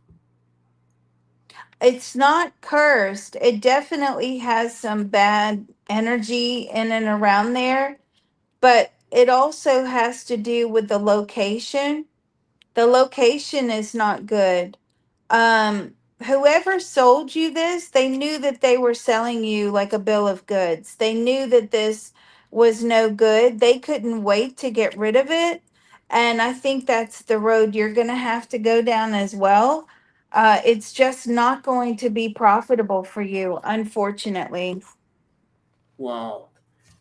It's not cursed. It definitely has some bad energy in and around there, but it also has to do with the location. The location is not good. Whoever sold you this, they knew that they were selling you like a bill of goods. They knew that this was no good. They couldn't wait to get rid of it. And I think that's the road you're going to have to go down as well. It's just not going to be profitable for you, unfortunately. Wow.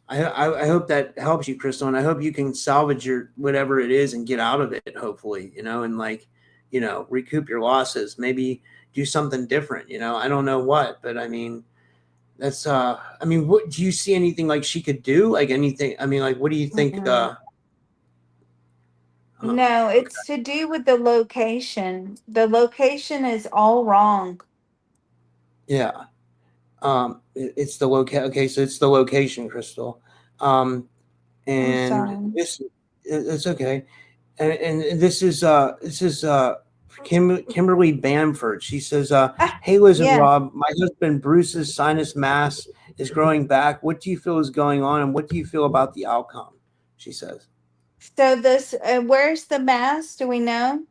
I hope that helps you, Crystal, and I hope you can salvage your whatever it is and get out of it, hopefully, and like, recoup your losses, maybe do something different, I don't know what, but I mean, that's I mean, what do you see anything like she could do? Like anything? I mean, like what do you think Mm-mm. No, okay. it's to do with the location. The location is all wrong. Yeah. It's the okay, so it's the location, Crystal. Um I'm and sorry. it's okay. And this is Kimberly Bamford. She says, Ah, "Hey Liz and yeah. Rob, my husband Bruce's sinus mass is growing back. What do you feel is going on, and what do you feel about the outcome?" She says. So this, where's the mass? Do we know?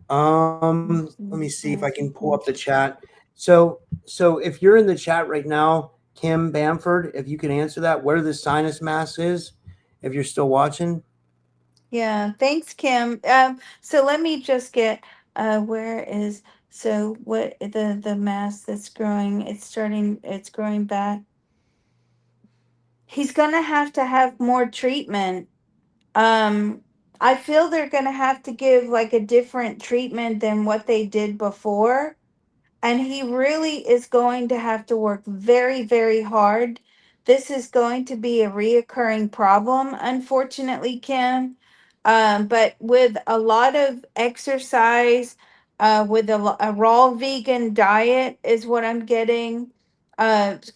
Let me see if I can pull up the chat. So if you're in the chat right now, Kim Bamford, if you can answer that, where the sinus mass is, if you're still watching. Yeah. Thanks, Kim. So let me just get where is so what the mass that's growing? It's growing back. He's gonna have to have more treatment. Um, I feel they're gonna have to give like a different treatment than what they did before. And he really is going to have to work very, very hard. This is going to be a reoccurring problem, unfortunately, Kim. But with a lot of exercise, with a raw vegan diet, is what I'm getting,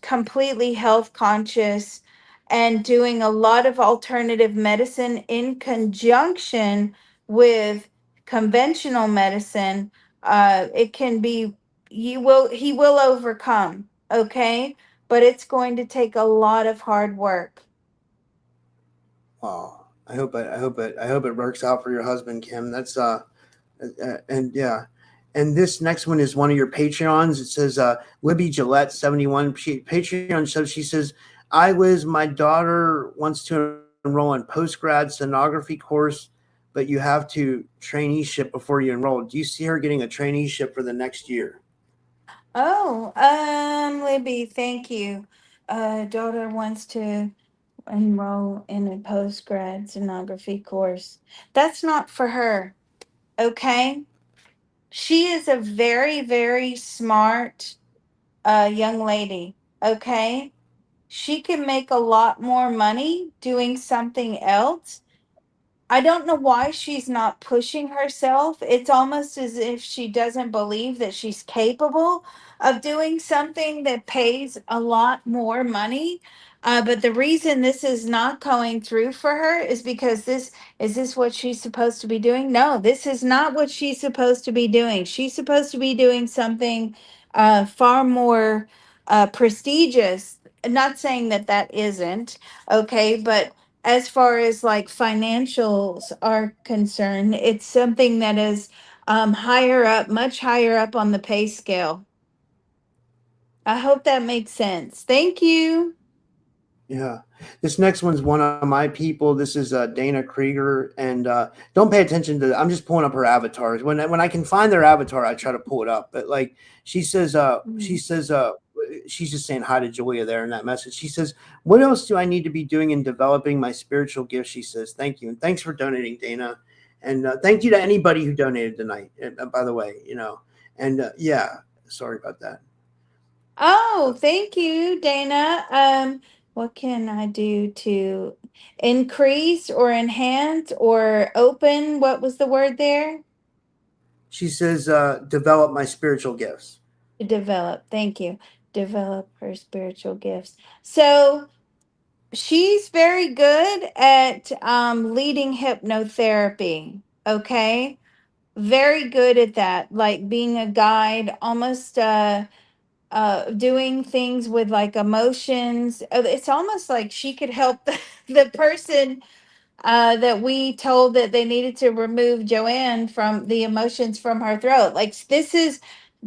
completely health conscious, and doing a lot of alternative medicine in conjunction with conventional medicine. It can be he will overcome, okay, but it's going to take a lot of hard work. Oh, I hope it works out for your husband, Kim. That's and yeah, and this next one is one of your Patreons. It says Libby Gillette 71. Patreon says she says, "I Liz, my daughter wants to enroll in post-grad sonography course, but you have to traineeship before you enroll. Do you see her getting a traineeship for the next year?" Oh, Libby, thank you. Daughter wants to enroll in a post grad sonography course. That's not for her, okay? She is a very, very smart young lady, okay? She can make a lot more money doing something else. I don't know why she's not pushing herself. It's almost as if she doesn't believe that she's capable of doing something that pays a lot more money. But the reason this is not going through for her is because this what she's supposed to be doing? No, this is not what she's supposed to be doing. She's supposed to be doing something far more prestigious. Not saying that that isn't okay, but as far as like financials are concerned, it's something that is higher up, much higher up on the pay scale. I hope that makes sense. Thank you. Yeah. This next one's one of my people. This is Dana Krieger, and don't pay attention to. I'm just pulling up her avatars. When I can find their avatar, I try to pull it up. But like Mm. she's just saying hi to Julia there in that message. She says, "What else do I need to be doing in developing my spiritual gifts?" She says, "Thank you, and thanks for donating, Dana, and thank you to anybody who donated tonight. By the way, and yeah, sorry about that." Oh, thank you, Dana. What can I do to increase or enhance or open? What was the word there? She says, "Develop my spiritual gifts." Develop. Thank you. Develop her spiritual gifts. So she's very good at leading hypnotherapy. Okay, very good at that, like being a guide, almost doing things with like emotions. It's almost like she could help the person that we told that they needed to remove Joanne from the emotions from her throat. Like this is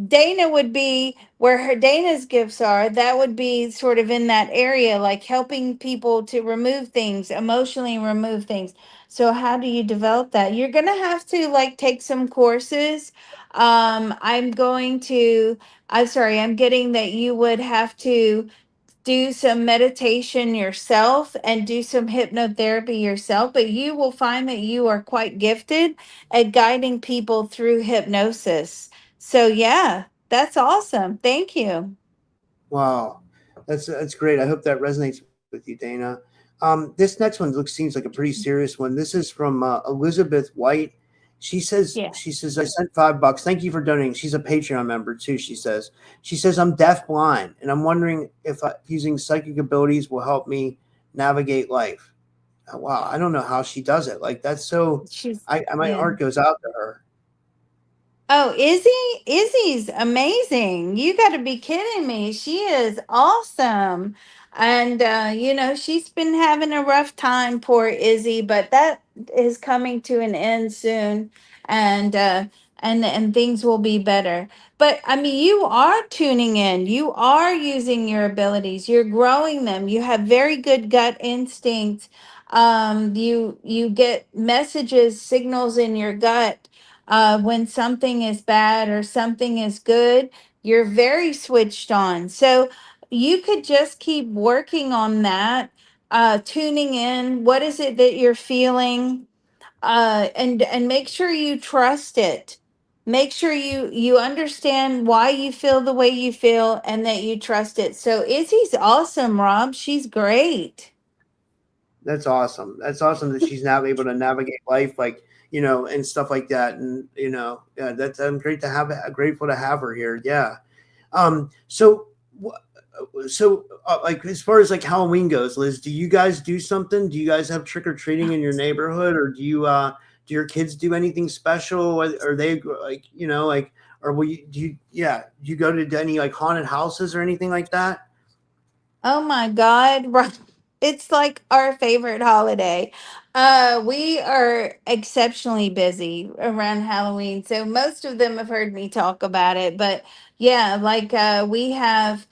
Dana would be where her Dana's gifts are. That would be sort of in that area, like helping people to remove things, emotionally remove things. So how do you develop that? You're gonna have to like take some courses. I'm going to. I'm sorry. I'm getting that you would have to do some meditation yourself and do some hypnotherapy yourself, but you will find that you are quite gifted at guiding people through hypnosis. So, yeah, that's awesome. Thank you. Wow, that's great. I hope that resonates with you, Dana. This next one seems like a pretty serious one. This is from Elizabeth White. Yeah. She says I sent $5. Thank you for donating. She's a Patreon member too. She says I'm deaf blind and I'm wondering if using psychic abilities will help me navigate life. Wow, I don't know how she does it. Like that's so. She's, My yeah. heart goes out to her. Oh, Izzy? Izzy's amazing. You got to be kidding me. She is awesome. And, she's been having a rough time, poor Izzy, but that is coming to an end soon. And, and things will be better. But I mean, you are tuning in. You are using your abilities. You're growing them. You have very good gut instinct. You get messages, signals in your gut when something is bad or something is good, you're very switched on. So you could just keep working on that, tuning in. What is it that you're feeling? And make sure you trust it. Make sure you understand why you feel the way you feel and that you trust it. So Izzy's awesome, Rob. She's great. That's awesome. That's awesome that she's now able to navigate life, like and stuff like that. And yeah, that's I'm great to have. Grateful to have her here. Yeah. So, like as far as like Halloween goes, Liz, do you guys do something? Do you guys have trick or treating in your neighborhood, or do your kids do anything special? Are they like like, or do you go to any like haunted houses or anything like that? Oh my God, it's like our favorite holiday. We are exceptionally busy around Halloween, so most of them have heard me talk about it. But yeah, like we have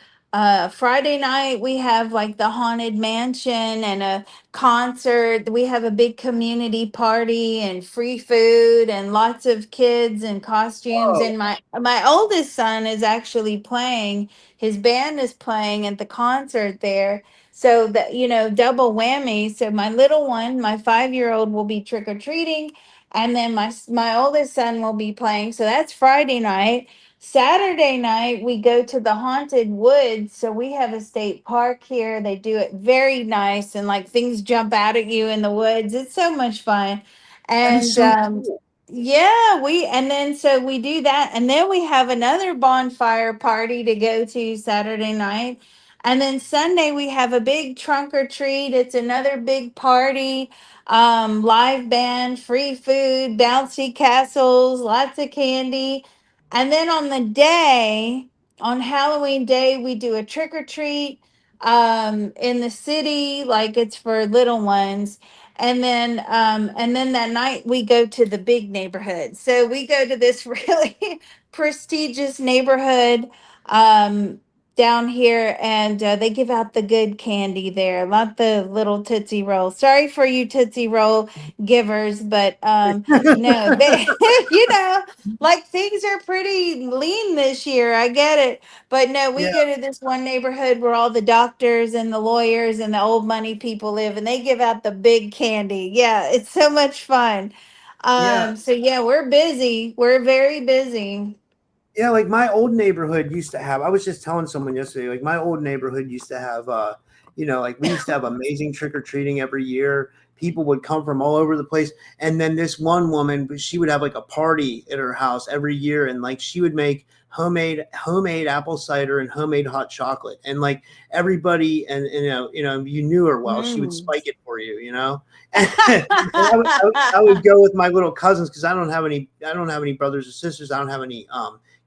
Friday night, we have like the Haunted Mansion and a concert. We have a big community party and free food and lots of kids and costumes. Whoa. And my oldest son is actually playing. His band is playing at the concert there. So that, double whammy. So my little one, my 5-year-old will be trick or treating. And then my oldest son will be playing. So that's Friday night. Saturday night, we go to the haunted woods. So we have a state park here. They do it very nice and like things jump out at you in the woods. It's so much fun. That is And so cool. yeah, and then so we do that, and then we have another bonfire party to go to Saturday night. And then Sunday we have a big trunk or treat. It's another big party, live band, free food, bouncy castles, lots of candy. And then on Halloween day, we do a trick or treat in the city, like it's for little ones. And then that night we go to the big neighborhood. So we go to this really prestigious neighborhood um, down here, and they give out the good candy there, not the little Tootsie Rolls. Sorry for you Tootsie Roll givers, but no, they, like things are pretty lean this year. I get it. But no, we Yeah, go to this one neighborhood where all the doctors and the lawyers and the old money people live, and they give out the big candy. Yeah, it's so much fun. yeah. So yeah, we're busy. We're very busy. Yeah, like my old neighborhood used to have, I was just telling someone yesterday, like my old neighborhood used to have, like we used to have amazing trick or treating every year. People would come from all over the place. And then this one woman, she would have like a party at her house every year. And like she would make homemade apple cider and homemade hot chocolate. And like everybody, and you knew her well, she would Mm. spike it for you, And I would go with my little cousins because I don't have any brothers or sisters. I don't have any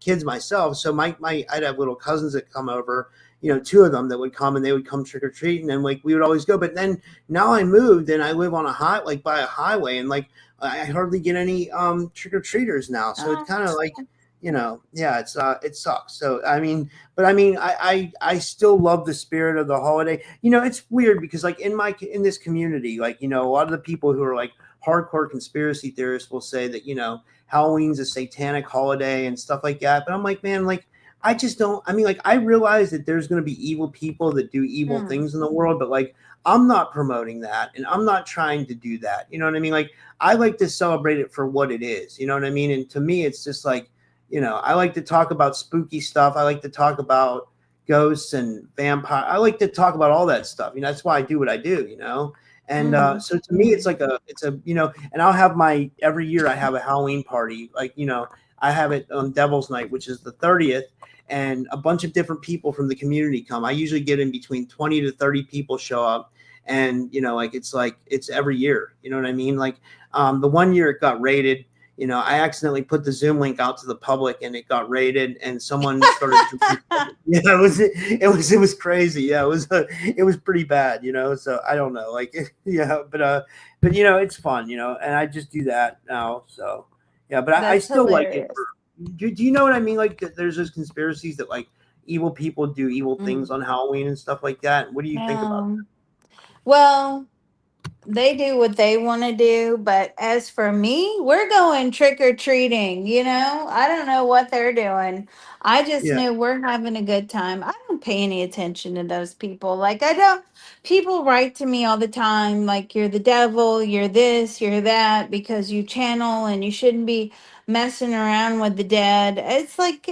kids myself. So I'd have little cousins that come over, two of them that would come, and they would come trick or treating, and like we would always go. But then now I moved and I live on by a highway, and like I hardly get any trick or treaters now. So it's kind of like, yeah, it sucks. So I still love the spirit of the holiday. It's weird because like in this community, like, a lot of the people who are like hardcore conspiracy theorists will say that, Halloween's a satanic holiday and stuff like that. But I'm like, man, like, I just don't. I mean, like, I realize that there's going to be evil people that do evil things in the world, but like, I'm not promoting that, and I'm not trying to do that. You know what I mean? Like, I like to celebrate it for what it is. You know what I mean? And to me, it's just like, I like to talk about spooky stuff. I like to talk about ghosts and vampire. I like to talk about all that stuff. That's why I do what I do. And so to me, it's and I'll have every year I have a Halloween party. Like, I have it on Devil's Night, which is the 30th, and a bunch of different people from the community come. I usually get in between 20 to 30 people show up. And, it's every year, you know what I mean? Like, the one year it got raided, I accidentally put the Zoom link out to the public and it got raided, and someone started, it was crazy. Yeah. It was pretty bad, so I don't know, like, yeah, but it's fun, and I just do that now. So, yeah, but I still hilarious. Like it. Do you know what I mean? Like, there's those conspiracies that like evil people do evil things on Halloween and stuff like that. What do you think about that? Well, they do what they want to do, but as for me, we're going trick or treating. I don't know what they're doing. I just Yeah. knew we're having a good time. I don't pay any attention to those people. Like, I don't. People write to me all the time, like, you're the devil, you're this, you're that, because you channel and you shouldn't be messing around with the dead. It's like,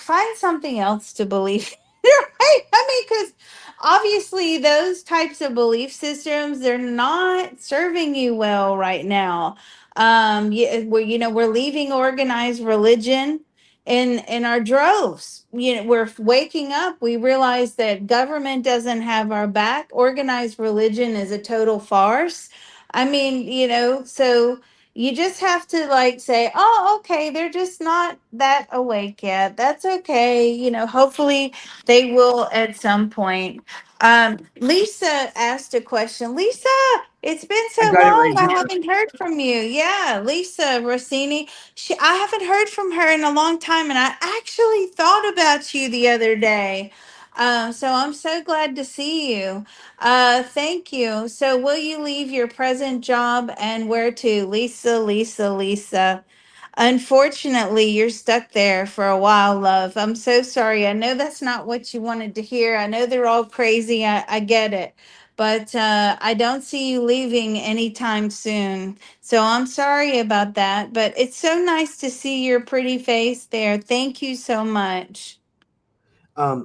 find something else to believe. Right? I mean, because obviously those types of belief systems, they're not serving you well right now. Yeah, we're leaving organized religion in our droves. We're waking up, we realize that government doesn't have our back. Organized religion is a total farce. I mean, so you just have to like say, oh, okay, they're just not that awake yet. That's okay. Hopefully they will at some point. Lisa asked a question. Lisa, it's been I so got it long. right I here. haven't heard from you. Yeah, Lisa Rossini. I haven't heard from her in a long time, and I actually thought about you the other day. So I'm so glad to see you. Thank you. So will you leave your present job and where to? Lisa, Lisa, Lisa. Unfortunately, you're stuck there for a while, love. I'm so sorry. I know that's not what you wanted to hear. I know they're all crazy. I get it. But I don't see you leaving anytime soon. So I'm sorry about that. But it's so nice to see your pretty face there. Thank you so much.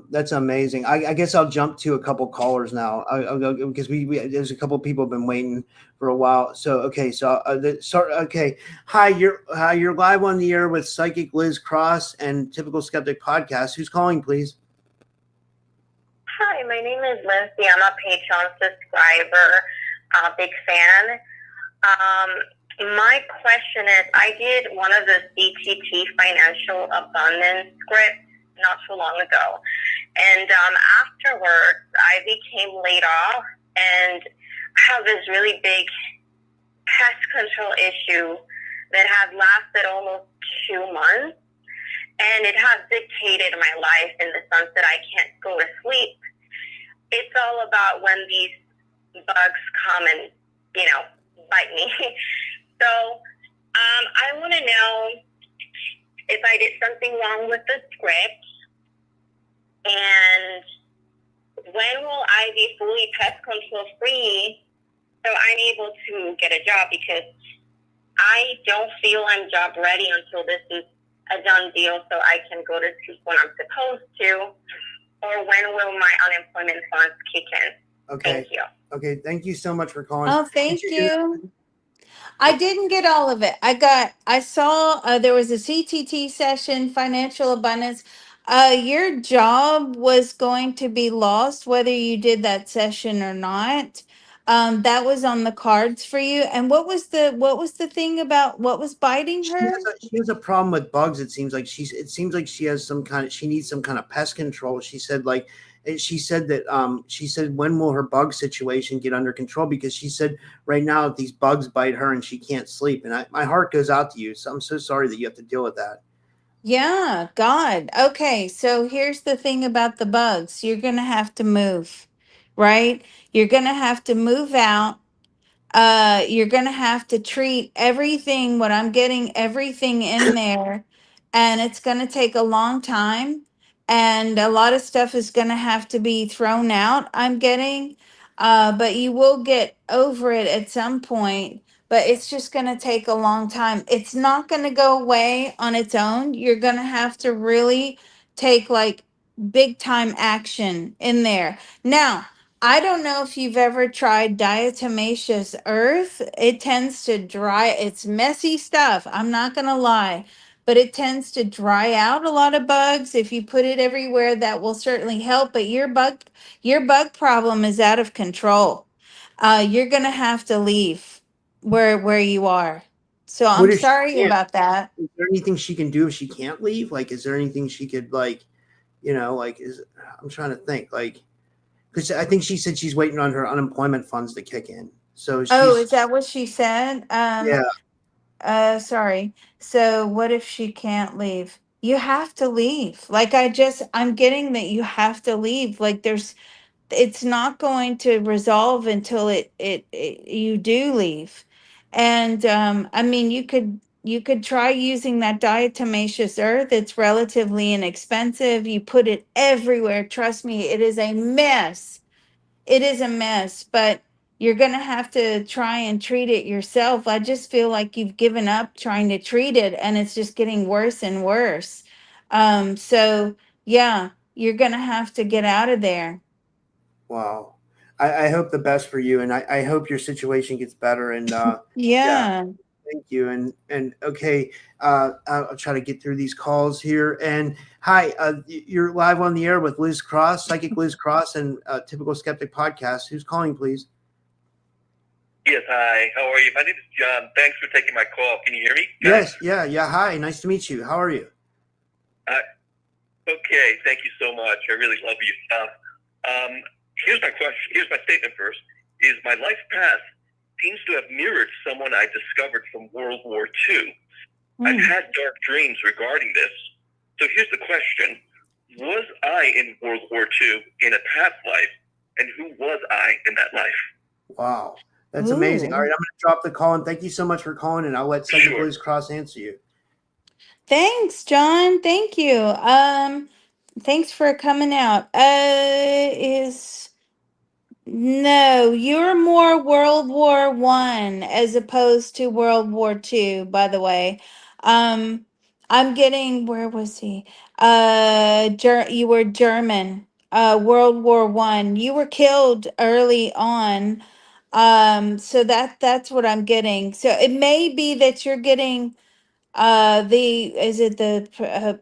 That's amazing. I guess I'll jump to a couple callers now. I'll go because we there's a couple people been waiting for a while. So okay, okay. Hi, you're live on the air with Psychic Liz Cross and Typical Skeptic Podcast. Who's calling, please? Hi, my name is Lindsay. I'm a Patreon subscriber, big fan. My question is, I did one of the CTT Financial Abundance scripts not too long ago. And afterwards, I became laid off and have this really big pest control issue that has lasted almost 2 months. And it has dictated my life in the sense that I can't go to sleep. It's all about when these bugs come and, bite me. So I want to know if I did something wrong with the script, and when will I be fully pest control free so I'm able to get a job, because I don't feel I'm job ready until this is a done deal so I can go to sleep when I'm supposed to, or when will my unemployment funds kick in? Okay. Thank you. Okay. Thank you so much for calling. Oh, thank you. I didn't get all of it. I saw there was a CTT session, financial abundance. Your job was going to be lost whether you did that session or not. That was on the cards for you. And what was the thing about what was biting her? She has a problem with bugs. It seems like she has she needs some kind of pest control. She said, like, she said that she said, when will her bug situation get under control? Because she said right now these bugs bite her and she can't sleep. And my heart goes out to you. So I'm so sorry that you have to deal with that. Yeah, God. Okay, so here's the thing about the bugs. You're going to have to move, right? You're going to have to move out. You're going to have to treat everything, what I'm getting, everything in there, and it's going to take a long time. And a lot of stuff is going to have to be thrown out, I'm getting. But you will get over it at some point, but it's just going to take a long time. It's not going to go away on its own. You're going to have to really take like big time action in there. Now, I don't know if you've ever tried diatomaceous earth. It tends to dry, it's messy stuff. I'm not going to lie, but it tends to dry out a lot of bugs. If you put it everywhere, that will certainly help. But your bug problem is out of control. You're going to have to leave where you are. So What I'm if she sorry can't? about that. Is there anything she can do if she can't leave? Like, is there anything she could like, like I'm trying to think like, because I think she said she's waiting on her unemployment funds to kick in. So Oh, she's, is that what she said? yeah, Sorry. So what if she can't leave? You have to leave. Like I'm getting that you have to leave. Like it's not going to resolve until it you do leave. And I mean, you could try using that diatomaceous earth. It's relatively inexpensive. You put it everywhere. Trust me, it is a mess. It is a mess, but you're going to have to try and treat it yourself. I just feel like you've given up trying to treat it and it's just getting worse and worse. So yeah, you're going to have to get out of there. wow. I hope the best for you, and I hope your situation gets better. And yeah, Yeah. thank you. And okay, I'll try to get through these calls here. And hi, you're live on the air with Liz Cross, Psychic Liz Cross, and Typical Skeptic Podcast. Who's calling, please? Yes, hi. How are you? My name is John. Thanks for taking my call. Can you hear me? Yes, yeah. Hi, nice to meet you. How are you? Okay, thank you so much. I really love your stuff. Here's my question. Here's my statement first. Is my life path seems to have mirrored someone I discovered from World War II. I've had dark dreams regarding this. So here's the question. Was I in World War II in a past life? And who was I in that life? Wow. That's amazing. All right, I'm going to drop the call, and thank you so much for calling, and I'll let Psychic Sure. Liz Cross answer you. Thanks, John. Thank you. Thanks for coming out. Is No, you're more World War I as opposed to World War II, by the way. Um, I'm getting, where was he? You were German. World War I. You were killed early on. So that's what I'm getting. So it may be that you're getting the is it the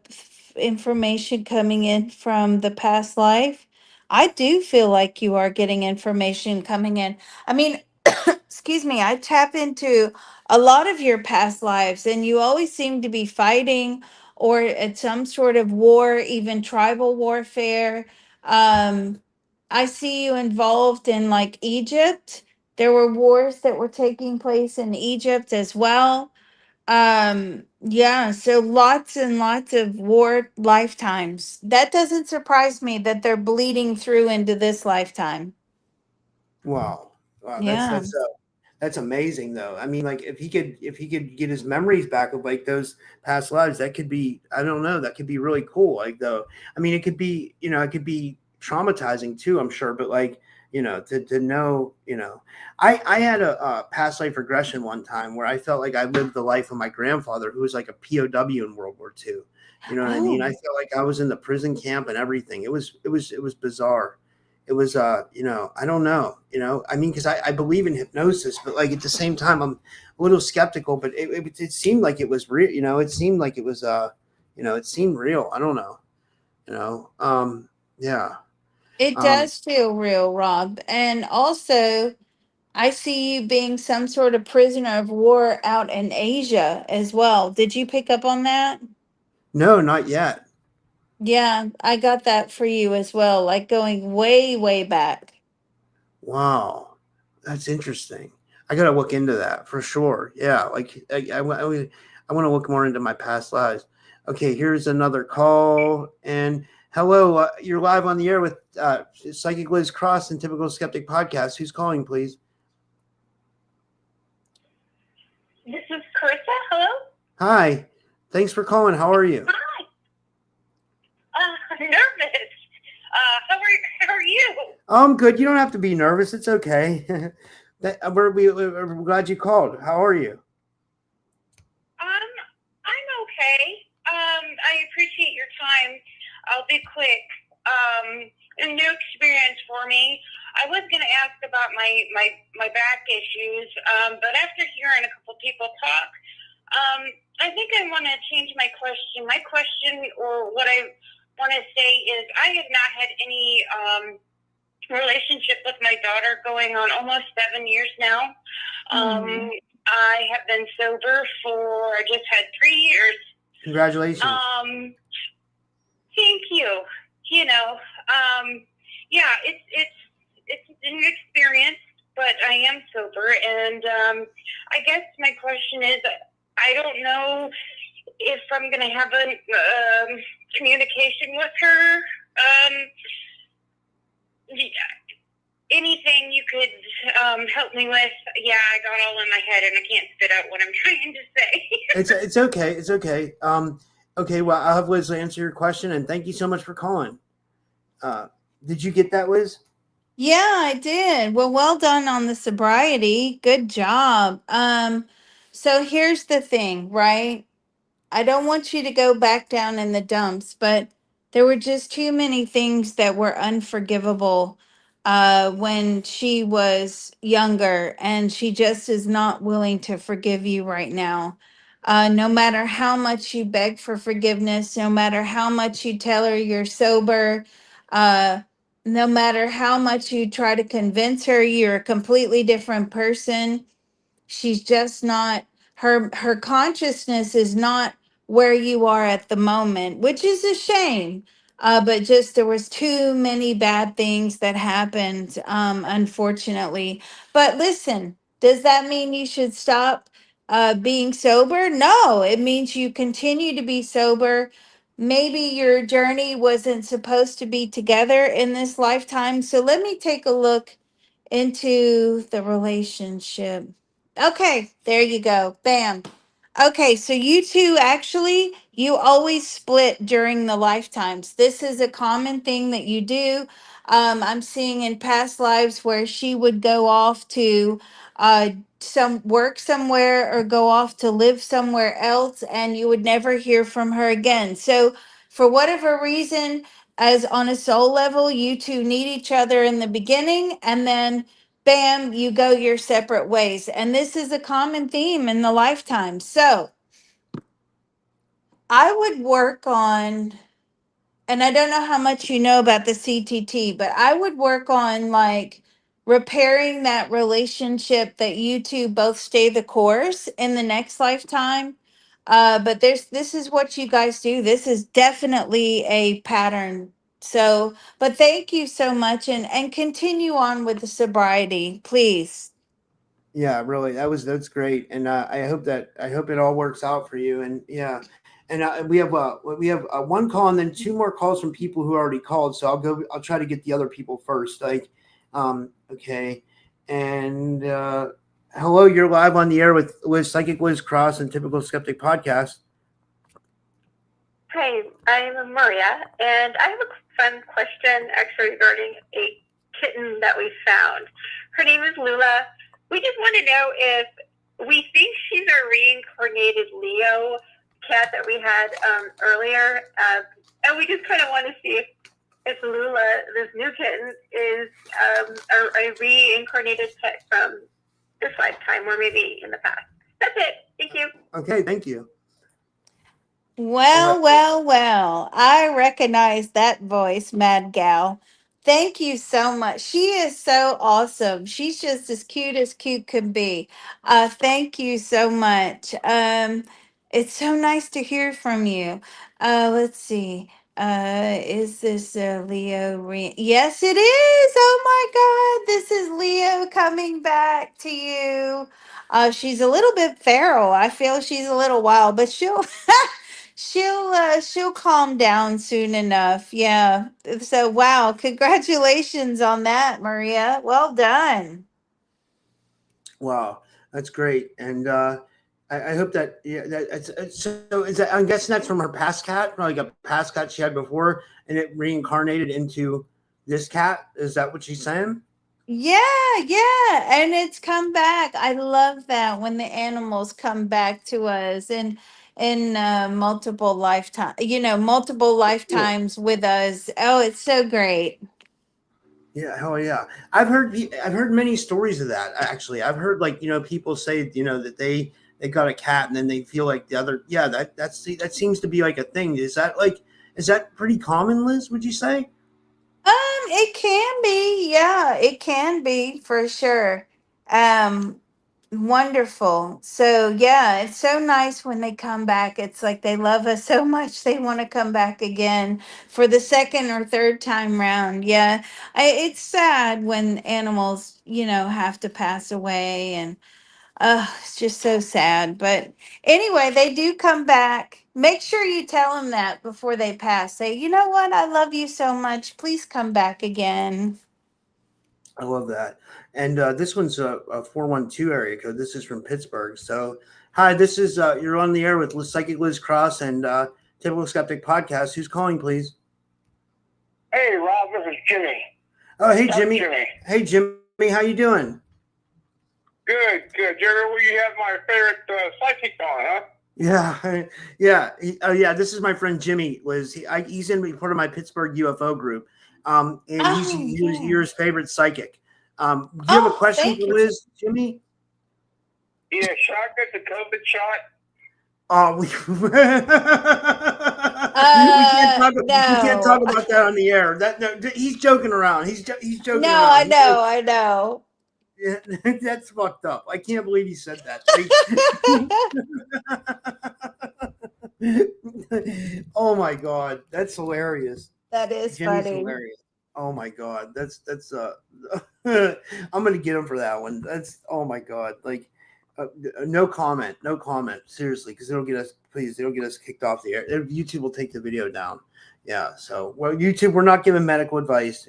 information coming in from the past life? I do feel like you are getting information coming in. I mean, excuse me, I tap into a lot of your past lives, and you always seem to be fighting or at some sort of war, even tribal warfare. Um, I see you involved in like Egypt. There were wars that were taking place in Egypt as well. Yeah, so lots and lots of war lifetimes. That doesn't surprise me that they're bleeding through into this lifetime. Wow. Yeah. That's amazing though. I mean, like if he could get his memories back of like those past lives, that could be, I don't know, that could be really cool. Like though, I mean, it could be, it could be traumatizing too, I'm sure, but like, to know, I had a past life regression one time where I felt like I lived the life of my grandfather, who was like a POW in World War II. You know what I mean? I Oh, felt like I was in the prison camp and everything. It was bizarre. It was, I don't know, I mean, because I believe in hypnosis, but like at the same time, I'm a little skeptical, but it seemed like it was real, it seemed like it was, it seemed real. I don't know, yeah. it does feel real, Rob. And also, I see you being some sort of prisoner of war out in Asia as well. Did you pick up on that? No, not yet. Yeah, I got that for you as well, like going way, way back. Wow, that's interesting. I gotta look into that for sure. Yeah, like I want to look more into my past lives. Okay, here's another call. And hello, you're live on the air with Psychic Liz Cross and Typical Skeptic Podcast. Who's calling, please? This is Carissa. Hello. Hi, thanks for calling. How are you? Hi. Nervous. How are you? I'm good. You don't have to be nervous. It's okay. We're glad you called. How are you? I'm okay. I appreciate your time. I'll be quick. A new experience for me. I was going to ask about my back issues, but after hearing a couple people talk, I think I want to change my question. My question, or what I want to say, is I have not had any relationship with my daughter going on almost 7 years now. I have been sober for, I just had 3 years. Congratulations. Thank you. You know, yeah, it's an experience, but I am sober, and I guess my question is, I don't know if I'm going to have a communication with her. Anything you could help me with? Yeah, I got all in my head, and I can't spit out what I'm trying to say. It's okay. It's okay. Okay. Well, I'll have Liz answer your question, and thank you so much for calling. Did you get that, Liz? Yeah, I did. Well done on the sobriety. Good job. So here's the thing, right? I don't want you to go back down in the dumps, but there were just too many things that were unforgivable when she was younger, and she just is not willing to forgive you right now. No matter how much you beg for forgiveness, no matter how much you tell her you're sober, uh, no matter how much you try to convince her you're a completely different person, she's just not, her consciousness is not where you are at the moment, which is a shame. But just there was too many bad things that happened, unfortunately. But listen, does that mean you should stop being sober? No, it means you continue to be sober. Maybe your journey wasn't supposed to be together in this lifetime. So let me take a look into the relationship. Okay, there you go. Bam. Okay, so you two actually, you always split during the lifetimes. This is a common thing that you do. I'm seeing in past lives where she would go off to some work somewhere or go off to live somewhere else, and you would never hear from her again. So, for whatever reason, as on a soul level, you two need each other in the beginning, and then bam, you go your separate ways. And this is a common theme in the lifetime. So I would work on, and I don't know how much you know about the CTT, but I would work on like repairing that relationship that you two both stay the course in the next lifetime. But this is what you guys do. This is definitely a pattern. So, but thank you so much, and continue on with the sobriety, please. Yeah, really. That's great, and I hope it all works out for you. And yeah, and we have one call and then two more calls from people who already called. So I'll try to get the other people first. Okay, and hello, you're live on the air with Psychic Liz Cross and Typical Skeptic Podcast. Hi, I'm Maria, and I have a fun question actually regarding a kitten that we found. Her name is Lula. We just want to know if we think she's a reincarnated Leo cat that we had earlier, and we just kind of want to see if Lula, this new kitten, is a reincarnated pet from this lifetime or maybe in the past. That's it. Thank you. Okay, thank you. Well, I recognize that voice, Mad Gal. Thank you so much. She is so awesome. She's just as cute can be. Thank you so much. It's so nice to hear from you. Let's see. Is this Leo? Yes, it is. Oh my God, this is Leo coming back to you. She's a little bit feral. I feel she's a little wild, but she'll she'll calm down soon enough. Yeah. So wow, congratulations on that, Maria. Well done. Wow, that's great. And I hope that yeah, that so is that, I'm guessing that's from her past cat, like a past cat she had before, and it reincarnated into this cat. Is that what she's saying? Yeah, yeah, and it's come back. I love that when the animals come back to us and in multiple lifetime, multiple Cool. lifetimes with us. Oh, it's so great. Yeah, hell yeah. I've heard many stories of that actually. I've heard like, people say, that they got a cat and then they feel like the other yeah, that seems to be like a thing. Is that pretty common, Liz, would you say? It can be, yeah, it can be for sure. Um, Wonderful. So yeah, it's so nice when they come back. It's like they love us so much they want to come back again for the second or third time round. Yeah, it's sad when animals, have to pass away, and it's just so sad. But anyway, they do come back. Make sure you tell them that before they pass. Say, you know what? I love you so much. Please come back again. I love that. And this one's a 412 area code. This is from Pittsburgh. So, hi, this is you're on the air with Psychic Liz Cross and Typical Skeptic Podcast. Who's calling, please? Hey, Rob, this is Jimmy. Oh, hey, That's Jimmy. Jimmy. Hey, Jimmy. How you doing? Good, good. You have my favorite psychic on, huh? Yeah, yeah. Oh, yeah. This is my friend Jimmy. He's in part of my Pittsburgh UFO group, and Oh, yeah. you're his favorite psychic. Do you have a Oh, question thank for you. Liz, Jimmy? Yeah, should I get the COVID shot? Oh, we can't talk No. about that on the air. He's joking around. He's No, joking I around. know, I know. Yeah, that's fucked up. I can't believe he said that. Oh my god, that's hilarious. That is Jimmy's funny. hilarious. Oh my god, that's I'm gonna get him for that one. That's oh my god, like no comment, no comment. Seriously, because it'll get us kicked off the air. YouTube will take the video down. Yeah, so well, YouTube, we're not giving medical advice.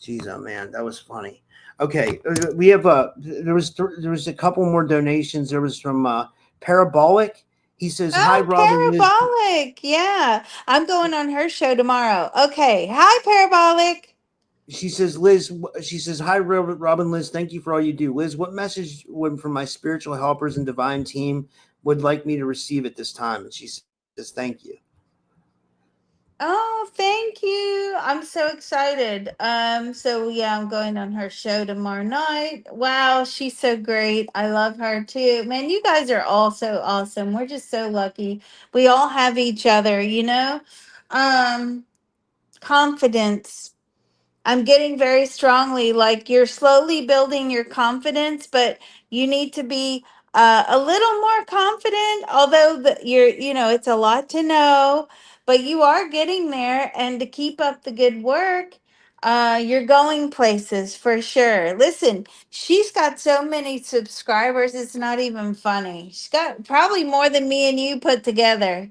Geez, oh man, that was funny. Okay, we have there was a couple more donations. There was from Parabolic. He says, "Hi, Oh, Robin Liz." Parabolic. Yeah. I'm going on her show tomorrow. Okay. Hi, Parabolic. She says, "Liz." She says, "Hi, Robin Liz. Thank you for all you do, Liz. What message would from my spiritual helpers and divine team would like me to receive at this time?" And she says, "Thank you." Oh, thank you. I'm so excited. So yeah, I'm going on her show tomorrow night. Wow, she's so great. I love her too. Man, you guys are all so awesome. We're just so lucky. We all have each other. Um, Confidence. I'm getting very strongly like you're slowly building your confidence, but you need to be a little more confident. Although it's a lot to know, but you are getting there. And to keep up the good work, you're going places for sure. Listen, she's got so many subscribers, it's not even funny. She's got probably more than me and you put together.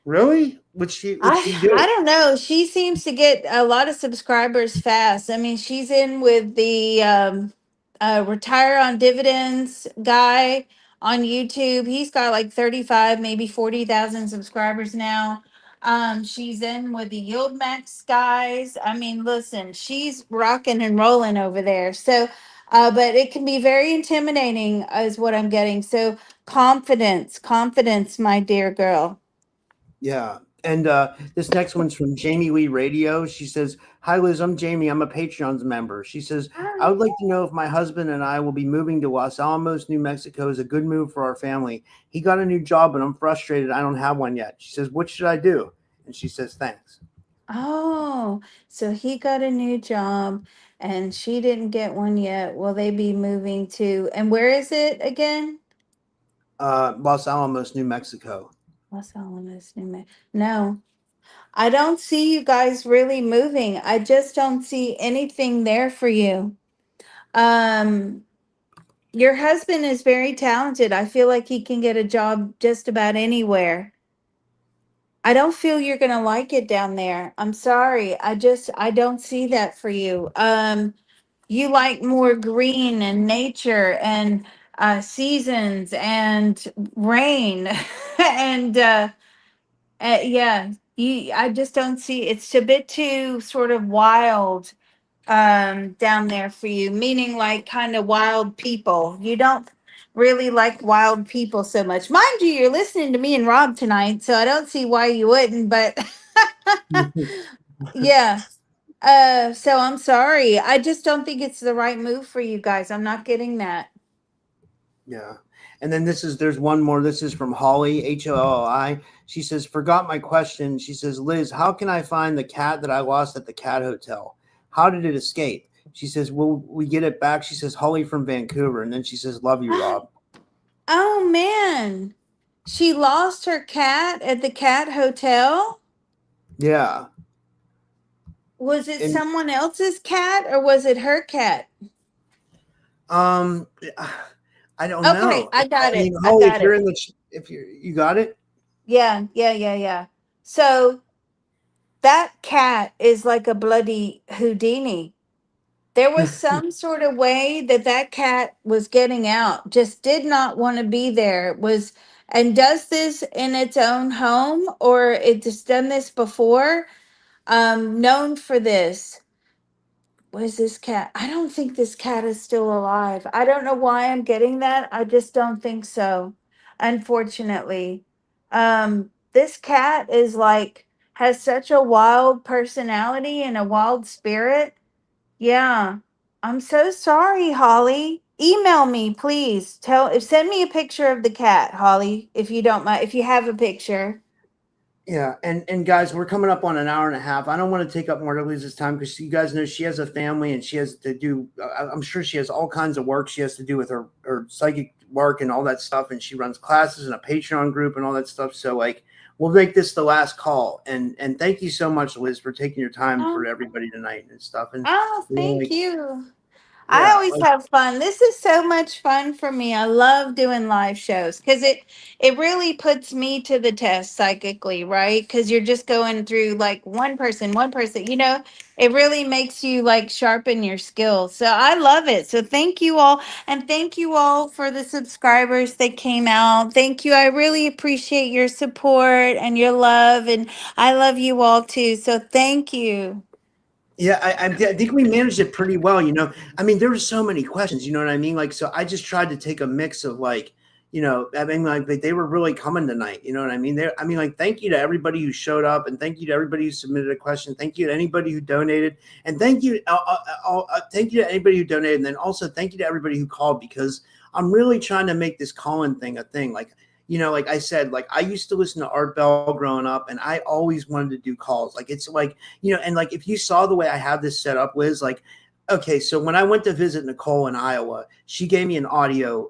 Really? What's she I do? don't know. She seems to get a lot of subscribers fast. I mean, she's in with the retire on dividends guy on YouTube. He's got like 35, maybe 40,000 subscribers now. She's in with the Yield Max guys. I mean, listen, she's rocking and rolling over there. So, but it can be very intimidating, is what I'm getting. So, confidence, my dear girl. Yeah. And this next one's from Jamie Lee Radio. She says, "Hi, Liz. I'm Jamie. I'm a Patreon's member." She says, "I would like to know if my husband and I will be moving to Los Alamos, New Mexico is a good move for our family. He got a new job, and I'm frustrated. I don't have one yet." She says, "What should I do?" And she says, "Thanks." Oh, so he got a new job and she didn't get one yet. Will they be moving to, and where is it again? Los Alamos, New Mexico. Los Alamos, New Mexico. No. I don't see you guys really moving. I just don't see anything there for you. Um, your husband is very talented. I feel like he can get a job just about anywhere. I don't feel you're going to like it down there. I'm sorry. I don't see that for you. You like more green and nature and seasons and rain and yeah, I just don't see, it's a bit too sort of wild down there for you, meaning like kind of wild people. You don't really like wild people so much. Mind you, you're listening to me and Rob tonight, so I don't see why you wouldn't, but yeah. So I'm sorry. I just don't think it's the right move for you guys. I'm not getting that. Yeah. And then there's one more. This is from Holly, HOLI. She says, forgot my question. She says, Liz, how can I find the cat that I lost at the cat hotel? How did it escape? She says, will we get it back? She says, Holly from Vancouver. And then she says, love you, Rob. Oh man. She lost her cat at the cat hotel? Yeah. Was it And someone else's cat or was it her cat? um I don't Okay, know. I got I it. mean, I Holly, if got you're it. in the if you got it? Yeah. So that cat is like a bloody Houdini. There was some sort of way that that cat was getting out, just did not want to be there. It was, and does this in its own home or it just done this before. Known for this. Where's this cat? I don't think this cat is still alive. I don't know why I'm getting that. I just don't think so. Unfortunately. This cat is like has such a wild personality and a wild spirit. Yeah. I'm so sorry, Holly. Email me, please. Send me a picture of the cat, Holly, if you don't mind. If you have a picture. Yeah, and guys, we're coming up on an hour and a half. I don't want to take up more of Lisa's time because you guys know she has a family and she has to do. I'm sure she has all kinds of work she has to do with her psychic work and all that stuff, and she runs classes and a Patreon group and all that stuff. So like, we'll make this the last call. And thank you so much, Liz, for taking your time Oh, for everybody tonight and stuff. And oh, you know, thank like, you. I yeah, always like have fun. This is so much fun for me. I love doing live shows because it really puts me to the test psychically, right? Because you're just going through like one person, it really makes you like sharpen your skills. So I love it. So thank you all. And thank you all for the subscribers that came out. Thank you. I really appreciate your support and your love. And I love you all too. So thank you. yeah, I think we managed it pretty well. I mean, there were so many questions. You know what I mean? Like, so I just tried to take a mix of like, I mean, like they were really coming tonight. You know what I mean? I mean, like, thank you to everybody who showed up, and thank you to everybody who submitted a question. Thank you to anybody who donated, and thank you to anybody who donated, and then also thank you to everybody who called because I'm really trying to make this calling thing a thing. Like, like I said, like I used to listen to Art Bell growing up, and I always wanted to do calls. Like it's like and like if you saw the way I have this set up, Liz, like. Okay, so when I went to visit Nicole in Iowa, she gave me an audio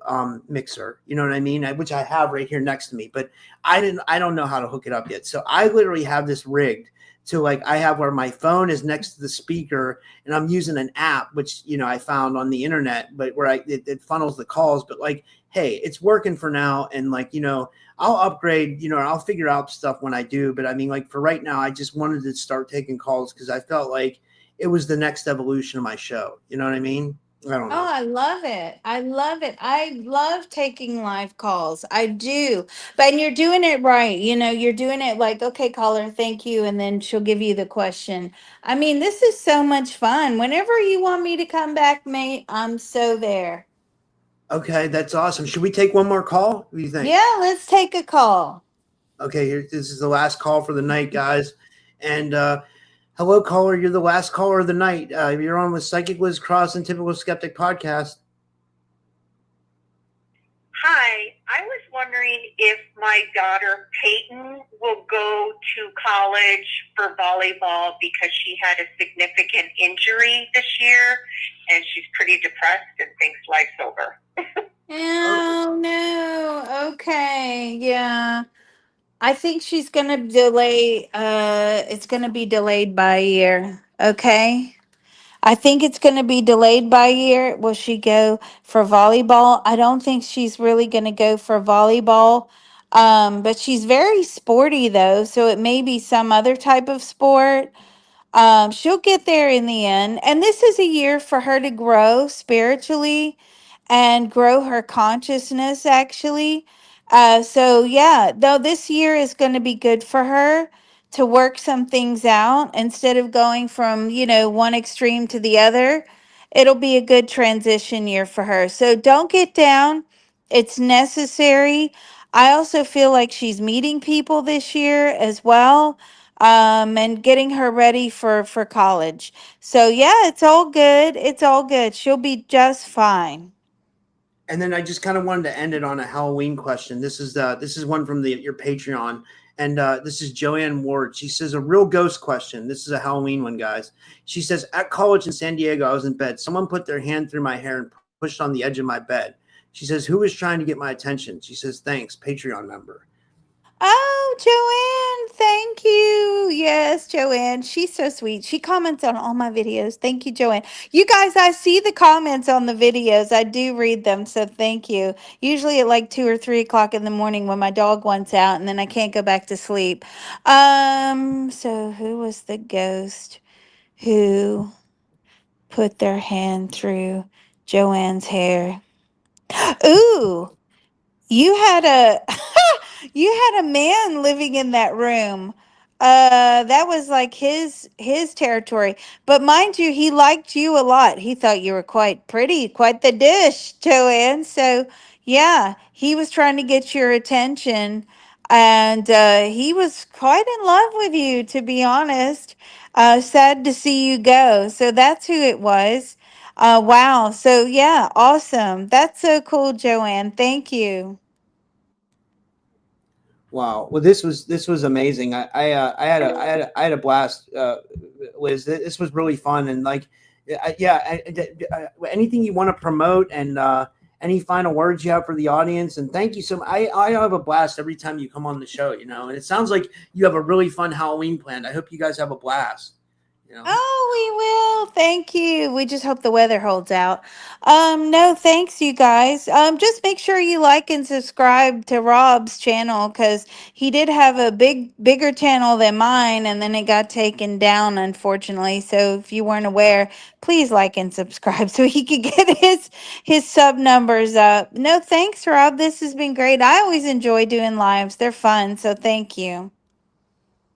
mixer, you know what I mean, which I have right here next to me, but I don't know how to hook it up yet. So I literally have this rigged to like I have where my phone is next to the speaker and I'm using an app, which, I found on the internet, but where it funnels the calls, but like, hey, it's working for now. And like, I'll upgrade, I'll figure out stuff when I do. But I mean, like for right now, I just wanted to start taking calls because I felt like it was the next evolution of my show. You know what I mean? I don't Oh, know. I love it. I love it. I love taking live calls. I do. But and you're doing it right. You're doing it like, okay, caller, thank you. And then she'll give you the question. I mean, this is so much fun. Whenever you want me to come back, mate, I'm so there. Okay, that's awesome. Should we take one more call? What do you think? Yeah, let's take a call. Okay, this is the last call for the night, guys. And hello, caller. You're the last caller of the night. You're on with Psychic Liz Cross and Typical Skeptic Podcast. Hi, I was wondering if my daughter Peyton will go to college for volleyball because she had a significant injury this year and she's pretty depressed and thinks life's over. Oh, no. Okay. Yeah. I think she's gonna delay. It's gonna be delayed by a year. Okay. I think it's going to be delayed by a year. Will she go for volleyball? I don't think she's really going to go for volleyball. But she's very sporty though, so it may be some other type of sport. She'll get there in the end. And this is a year for her to grow spiritually and grow her consciousness, actually. So, yeah, though this year is going to be good for her to work some things out instead of going from, one extreme to the other. It'll be a good transition year for her. So, don't get down. It's necessary. I also feel like she's meeting people this year as well, and getting her ready for college. So yeah, it's all good. It's all good. She'll be just fine. And then I just kind of wanted to end it on a Halloween question. This is one from your Patreon, and this is Joanne Ward. She says a real ghost question. This is a Halloween one, guys. She says at college in San Diego, I was in bed. Someone put their hand through my hair and pushed on the edge of my bed. She says, "Who was trying to get my attention?" She says, "Thanks, Patreon member." Oh, Joanne, thank you. Yes, Joanne. She's so sweet. She comments on all my videos. Thank you, Joanne. You guys, I see the comments on the videos. I do read them, so thank you. Usually at like 2 or 3 o'clock in the morning when my dog wants out and then I can't go back to sleep. So who was the ghost who put their hand through Joanne's hair? Ooh. You had a you had a man living in that room. That was like his territory. But mind you, he liked you a lot. He thought you were quite pretty, quite the dish, Joanne. So yeah, he was trying to get your attention, and he was quite in love with you, to be honest. Sad to see you go. So that's who it was. Wow. So yeah, awesome. That's so cool, Joanne. Thank you. Wow. Well, this was amazing. I had a blast, Liz. This was really fun, and like, anything you want to promote, and any final words you have for the audience, and thank you so much. I have a blast every time you come on the show, and it sounds like you have a really fun Halloween planned. I hope you guys have a blast. Oh, we will. Thank you. We just hope the weather holds out. No, thanks you guys. Just make sure you like and subscribe to Rob's channel because he did have a bigger channel than mine, and then it got taken down, unfortunately. So if you weren't aware, please like and subscribe so he could get his sub numbers up. No, thanks, Rob. This has been great. I always enjoy doing lives. They're fun. So thank you.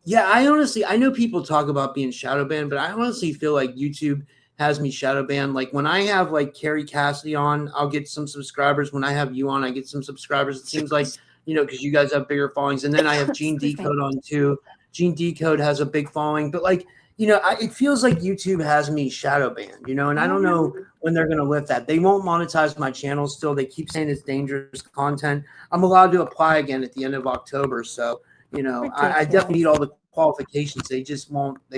Yeah, I know people talk about being shadow banned, but I honestly feel like YouTube has me shadow banned. Like when I have like Carrie Cassidy on, I'll get some subscribers. When I have you on, I get some subscribers. It seems like, because you guys have bigger followings. And then I have Gene Excuse me. Decode on too. Gene Decode has a big following, but like, it feels like YouTube has me shadow banned, and I don't know when they're going to lift that. They won't monetize my channel still. They keep saying it's dangerous content. I'm allowed to apply again at the end of October. So, I definitely need all the qualifications. They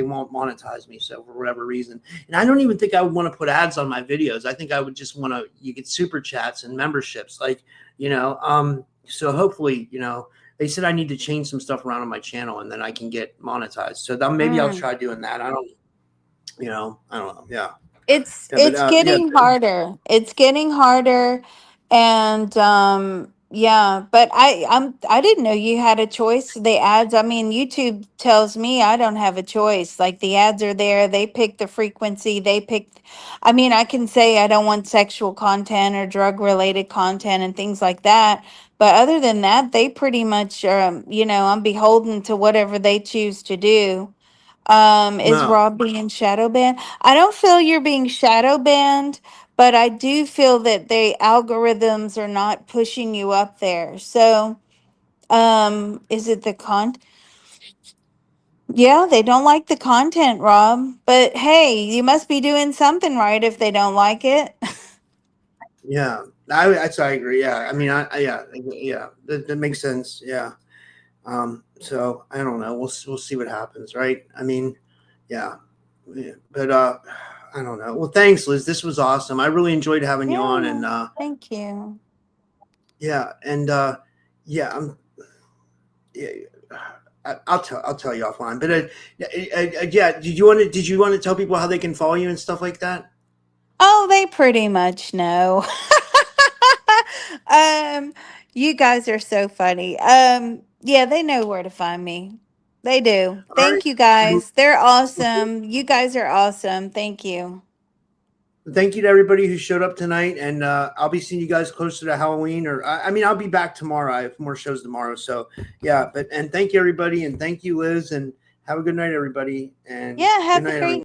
won't monetize me. So for whatever reason, and I don't even think I would want to put ads on my videos. I think I would just want to, you get super chats and memberships, so hopefully, they said I need to change some stuff around on my channel and then I can get monetized. So then maybe I'll try doing that. I don't know. Yeah. It's Yeah, but, it's getting harder. It's getting harder, and yeah, but I didn't know you had a choice. The ads, I mean, YouTube tells me I don't have a choice. Like the ads are there, they pick the frequency, I mean, I can say I don't want sexual content or drug related content and things like that. But other than that, they pretty much I'm beholden to whatever they choose to do. Is no. Rob being shadow banned? I don't feel you're being shadow banned, but I do feel that the algorithms are not pushing you up there. So, is it the con? Yeah, they don't like the content, Rob. But hey, you must be doing something right if they don't like it. Yeah. I agree. Yeah. I mean, yeah. That makes sense. Yeah. So I don't know. We'll see what happens, right? I mean, yeah. But I don't know. Well, thanks, Liz. This was awesome. I really enjoyed having you on, and Thank you. yeah, and yeah, I'll tell you offline. But yeah, did you want to tell people how they can follow you and stuff like that? Oh, they pretty much know. um, you guys are so funny. Yeah, they know where to find me. They do. All right. Thank you guys. They're awesome. You guys are awesome. Thank you. Thank you to everybody who showed up tonight, and I'll be seeing you guys closer to Halloween. Or I mean, I'll be back tomorrow. I have more shows tomorrow, so yeah. And thank you everybody, and thank you Liz, and have a good night, everybody. And Yeah, have good a night, great everyone.